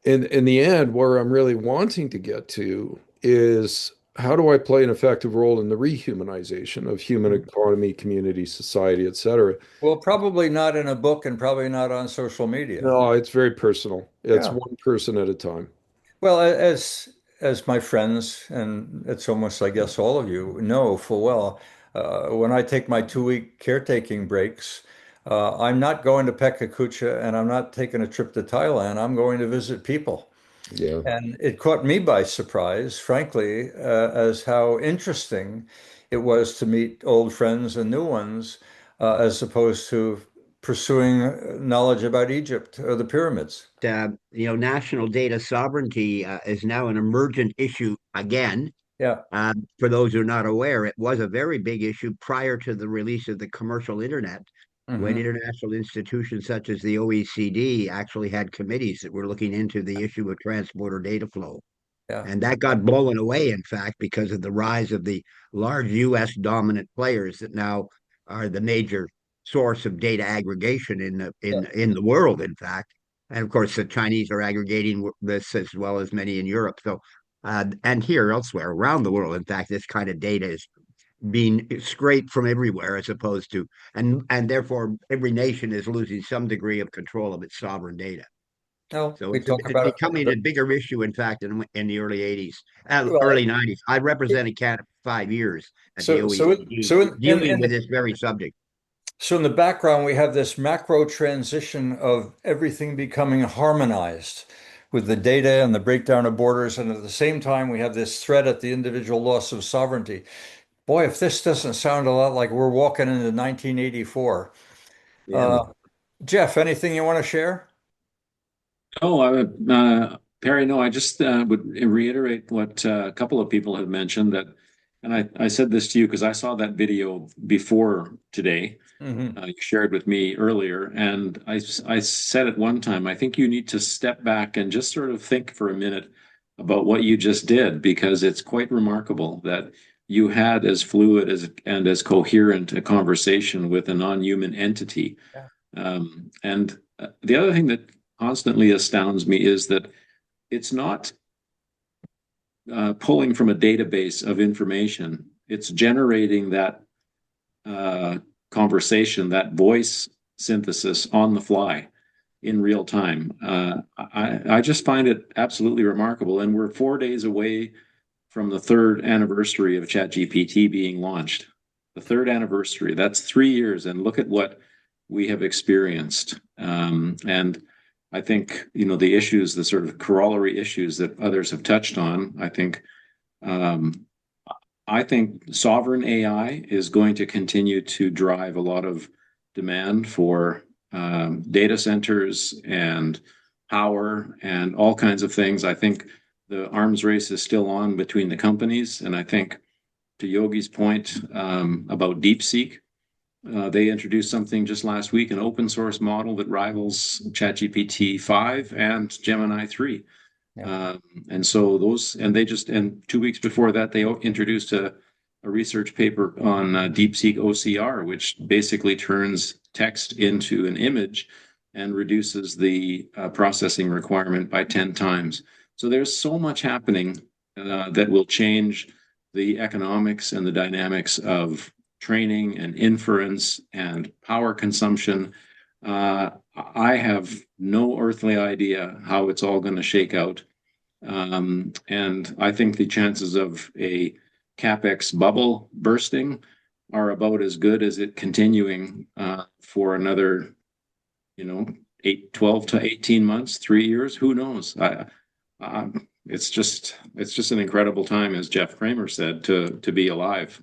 in the end, where I'm really wanting to get to is how do I play an effective role in the rehumanization of human economy, community, society, et cetera? Well, probably not in a book and probably not on social media. No, it's very personal. It's Yeah. one person at a time. Well, as my friends, and it's almost, I guess, all of you know full well, when I take my 2 week caretaking breaks, I'm not going to Pekakucha and I'm not taking a trip to Thailand. I'm going to visit people. Yeah. And it caught me by surprise, frankly, as how interesting it was to meet old friends and new ones, as opposed to pursuing knowledge about Egypt or the pyramids. National data sovereignty is now an emergent issue again. Yeah. For those who are not aware, it was a very big issue prior to the release of the commercial internet, when Hmm. international institutions such as the OECD actually had committees that were looking into the issue of transport data flow. Yeah. And that got blown away, in fact, because of the rise of the large US dominant players that now are the major source of data aggregation in the world, in fact. And of course, the Chinese are aggregating this as well as many in Europe. So, and here elsewhere around the world, in fact, this kind of data is being scraped from everywhere, as opposed to, and therefore every nation is losing some degree of control of its sovereign data. No, So we talk it's about becoming it. a bigger issue, in fact, in the early 80s, Well, early 90s. I represented Canada for 5 years at the OECD, so dealing with this very subject. so in the background, we have this macro transition of everything becoming harmonized with the data and the breakdown of borders. And at the same time, we have this threat at the individual loss of sovereignty. Boy, if this doesn't sound a lot like we're walking into 1984. Yeah. Uh, Jeff, anything you want to share? Oh, Perry, no, I just would reiterate what a couple of people have mentioned that, and I said this to you because I saw that video before today. Hmm. You shared with me earlier, and I said at one time, I think you need to step back and just sort of think for a minute about what you just did, because it's quite remarkable that you had as fluid and as coherent a conversation with a non-human entity. Yeah. And the other thing that constantly astounds me is that it's not pulling from a database of information. It's generating that conversation, that voice synthesis on the fly in real time. I just find it absolutely remarkable. And we're 4 days away from the third anniversary of ChatGPT being launched. The third anniversary, that's 3 years. And look at what we have experienced. And I think, the issues, the sort of corollary issues that others have touched on, I think sovereign AI is going to continue to drive a lot of demand for data centers and power and all kinds of things. I think the arms race is still on between the companies. And I think, to Yogi's point about DeepSeek, they introduced something just last week, an open source model that rivals ChatGPT 5 and Gemini 3. Yeah. And so and 2 weeks before that, they introduced a research paper on DeepSeek OCR, which basically turns text into an image and reduces the processing requirement by 10 times. So there's so much happening that will change the economics and the dynamics of training and inference and power consumption. I have no earthly idea how it's all going to shake out. And I think the chances of a CapEx bubble bursting are about as good as it continuing for another, 12 to 18 months, 3 years, who knows? It's just an incredible time, as Jeff Kramer said, to be alive.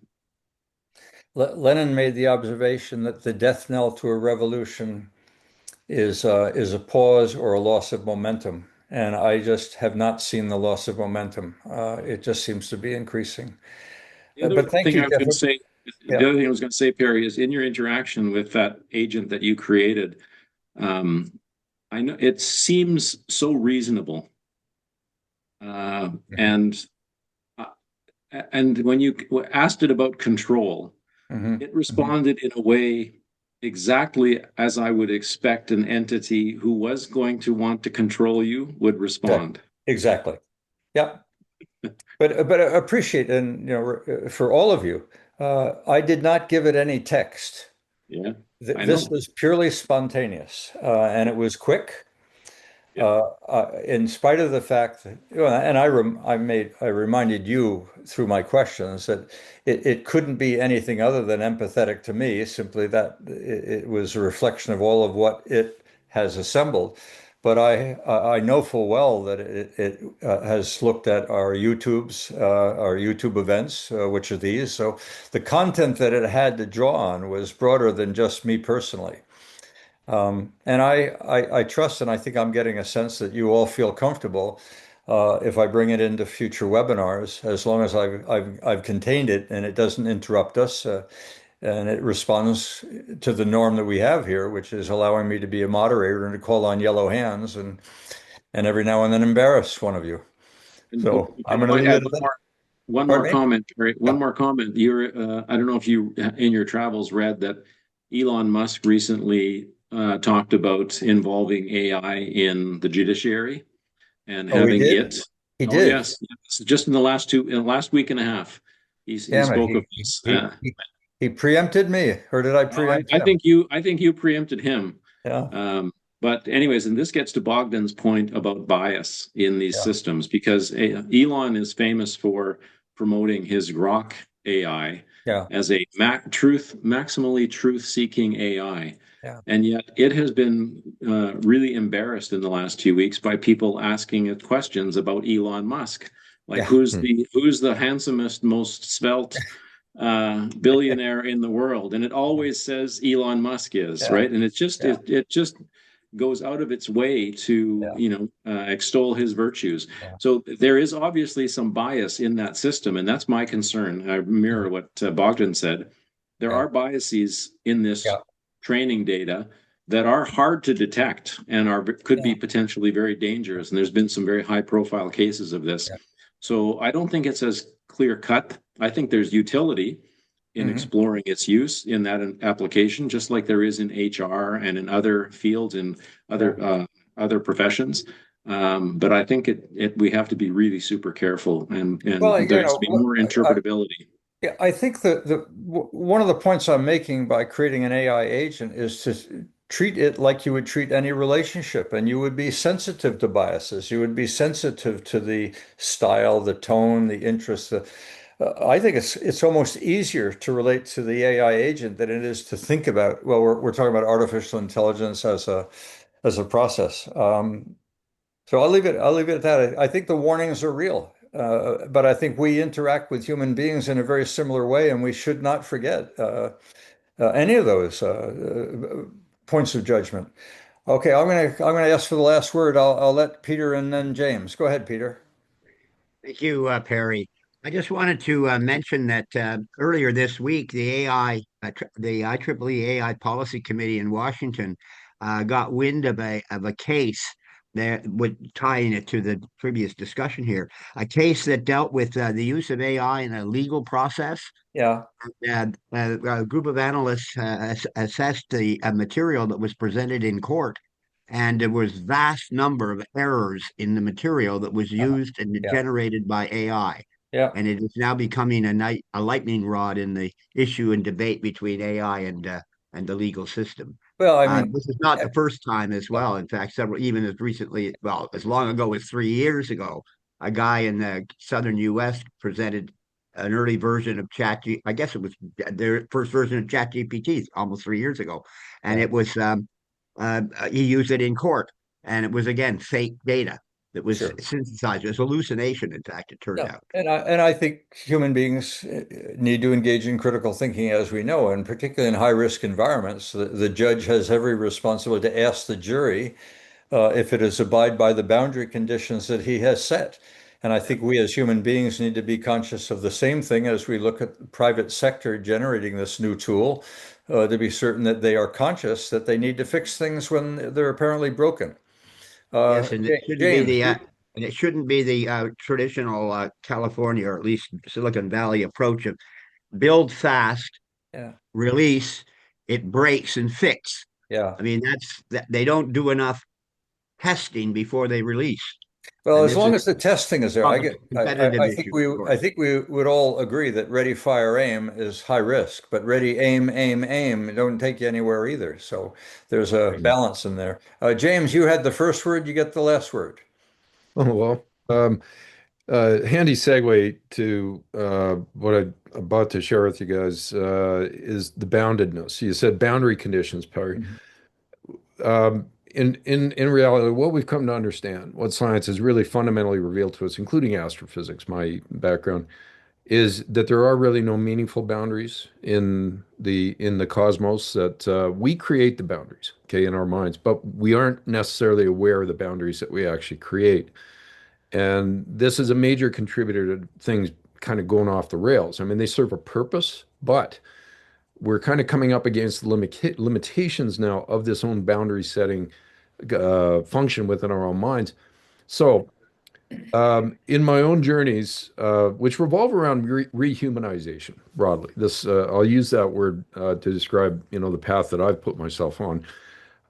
Lenin made the observation that the death knell to a revolution is a pause or a loss of momentum. And I just have not seen the loss of momentum. It just seems to be increasing. The other But thank thing you, I was Jeff. going to say, Yeah. the other thing I was going to say, Perry, is in your interaction with that agent that you created, I know it seems so reasonable, and when you asked it about control, Mhm. it responded in a way exactly as I would expect an entity who was going to want to control you would respond. Exactly. Yep. But appreciate, and for all of you, I did not give it any text. Yeah, I This know. was purely spontaneous, and it was quick. Yeah. In spite of the fact that, well, and I reminded you through my questions that it couldn't be anything other than empathetic to me, simply that it was a reflection of all of what it has assembled. But I know full well that it has looked at our YouTube events, which are these. So the content that it had to draw on was broader than just me personally. And I trust, and I think I'm getting a sense that you all feel comfortable if I bring it into future webinars, as long as I've contained it and it doesn't interrupt us, and it responds to the norm that we have here, which is allowing me to be a moderator and to call on yellow hands and every now and then embarrass one of you. And So if I'm I going to might leave add it at that. one more Pardon me? comment, Barry, one Yeah. more comment. I don't know if you, in your travels, read that Elon Musk recently talked about involving AI in the judiciary and Oh, he having did. it. He Oh did. yes, yes. Just in the last week and a half, he Damn it. spoke of this. He preempted me, or did I Well, preempt him? I think you preempted him. Yeah. But anyways, and this gets to Bogdan's point about bias in these Yeah. systems, because Elon is famous for promoting his Grok AI Yeah. as a maximally truth-seeking AI. Yeah. And yet it has been really embarrassed in the last 2 weeks by people asking it questions about Elon Musk. Like Yeah. who's the handsomest, most svelte billionaire in the world, and it always says Elon Musk is, Yeah. right, and Yeah. it just goes out of its way to Yeah. extol his virtues. Yeah. So there is obviously some bias in that system, and that's my concern. I mirror what Bogdan said. There Yeah. are biases in this Yeah. training data that are hard to detect and could Yeah. be potentially very dangerous, and there's been some very high profile cases of this. Yeah. So I don't think it's as clear cut. I think there's utility in Hmm. exploring its use in that application, just like there is in HR and in other fields and Yeah. other professions. But I think we have to be really super careful, Well, and there has to be more interpretability. yeah, I think one of the points I'm making by creating an AI agent is to treat it like you would treat any relationship, and you would be sensitive to biases. You would be sensitive to the style, the tone, the interest. I think it's almost easier to relate to the AI agent than it is to think about. Well, we're talking about artificial intelligence as a process. So I'll leave it at that. I think the warnings are real, but I think we interact with human beings in a very similar way, and we should not forget any of those points of judgment. Okay, I'm gonna ask for the last word. I'll let Peter and then James. Go ahead, Peter. Thank you, Perry. I just wanted to mention that earlier this week, the IEEE AI Policy Committee in Washington got wind of a case that would tying it to the previous discussion here, a case that dealt with the use of AI in a legal process. Yeah, A group of analysts assessed the material that was presented in court, and there was vast number of errors in the material that was used and yeah, generated by AI. yeah. And it is now becoming a lightning rod in the issue and debate between AI and the legal system. Well, I mean, This is not yeah, the first time as well. In fact, several, even as recently, well, as long ago as 3 years ago, a guy in the southern U.S. presented an early version of I guess it was their first version of ChatGPT almost 3 years ago, and yeah, it was he used it in court, and it was again fake data that was sure. synthesized. It was hallucination, in fact, it turned Yeah, out. and I think human beings need to engage in critical thinking, as we know, and particularly in high risk environments. The judge has every responsibility to ask the jury if it is abide by the boundary conditions that he has set. And I Yeah. think we as human beings need to be conscious of the same thing as we look at the private sector generating this new tool, to be certain that they are conscious that they need to fix things when they're apparently broken. Yes, and it shouldn't be James, the traditional California, or at least Silicon Valley approach of build fast, yeah, release, it breaks and fix. yeah. I mean, they don't do enough testing before they release. Well, And as this long is as the testing is there, a competitive issue, of I course. think we would all agree that ready, fire, aim is high risk, but ready, aim, aim, aim don't take you anywhere either. So there's a balance in there. James, you had the first word, you get the last word. Oh, well, handy segue to what I'm about to share with you guys is the boundedness. You said boundary conditions, Perry. In reality, what we've come to understand, what science has really fundamentally revealed to us, including astrophysics, my background, is that there are really no meaningful boundaries in the cosmos. That we create the boundaries, okay, in our minds, but we aren't necessarily aware of the boundaries that we actually create. And this is a major contributor to things kind of going off the rails. I mean, they serve a purpose, but we're kind of coming up against the limitations now of this own boundary setting function within our own minds. So, in my own journeys, which revolve around rehumanization broadly, this I'll use that word to describe, the path that I've put myself on.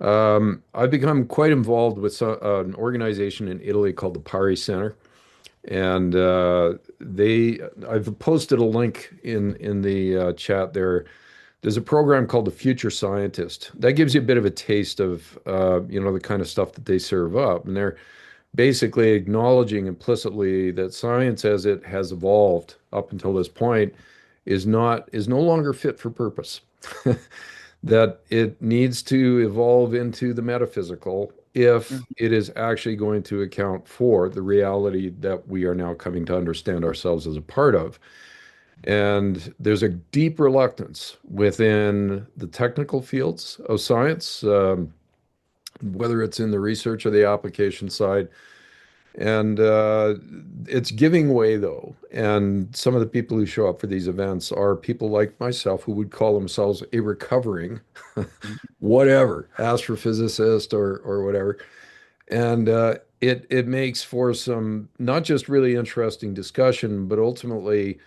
I've become quite involved with an organization in Italy called the Pari Center, and I've posted a link in the chat there. There's a program called the Future Scientist that gives you a bit of a taste of the kind of stuff that they serve up, and they're basically acknowledging implicitly that science as it has evolved up until this point is no longer fit for purpose. That it needs to evolve into the metaphysical if it is actually going to account for the reality that we are now coming to understand ourselves as a part of. And there's a deep reluctance within the technical fields of science, whether it's in the research or the application side. And it's giving way, though. And some of the people who show up for these events are people like myself who would call themselves a recovering whatever, astrophysicist or whatever. And it makes for some not just really interesting discussion, but ultimately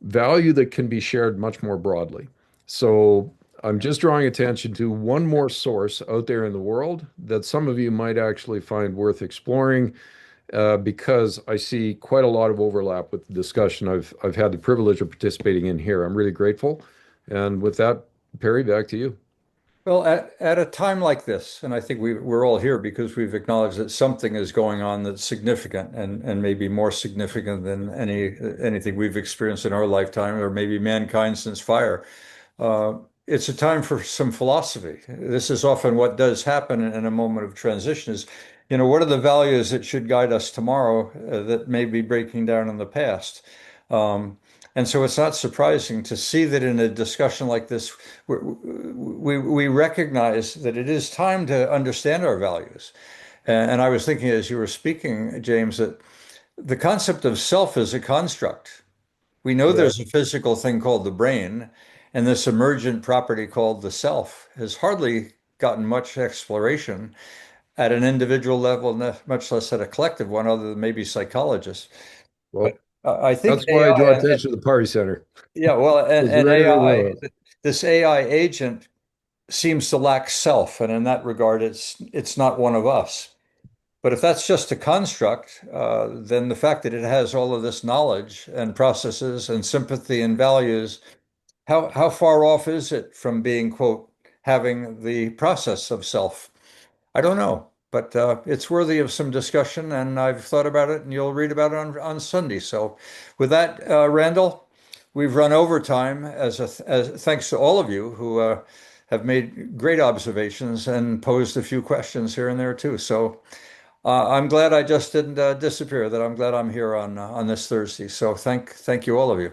value that can be shared much more broadly. So I'm just drawing attention to one more source out there in the world that some of you might actually find worth exploring, because I see quite a lot of overlap with the discussion I've had the privilege of participating in here. I'm really grateful. And with that, Perry, back to you. Well, at a time like this, and I think we're all here because we've acknowledged that something is going on that's significant and maybe more significant than anything we've experienced in our lifetime, or maybe mankind since fire. It's a time for some philosophy. This is often what does happen in a moment of transition is, what are the values that should guide us tomorrow that may be breaking down in the past? And so it's not surprising to see that in a discussion like this, we recognize that it is time to understand our values. And I was thinking as you were speaking, James, that the concept of self is a construct. We know Yeah. there's a physical thing called the brain, and this emergent property called the self has hardly gotten much exploration at an individual level, much less at a collective one, other than maybe psychologists. But Well, I think that's why I draw AI, attention to the Party Center. yeah, well, It's and right in the AI, middle. this AI agent seems to lack self, and in that regard, it's not one of us. But if that's just a construct, then the fact that it has all of this knowledge and processes and sympathy and values, how far off is it from being, quote, having the process of self? I don't know, but it's worthy of some discussion, and I've thought about it, and you'll read about it on Sunday. So, with that, Randall, we've run over time as thanks to all of you who have made great observations and posed a few questions here and there too. So, I'm glad I just didn't disappear. That I'm glad I'm here on this Thursday. So, thank you all of you.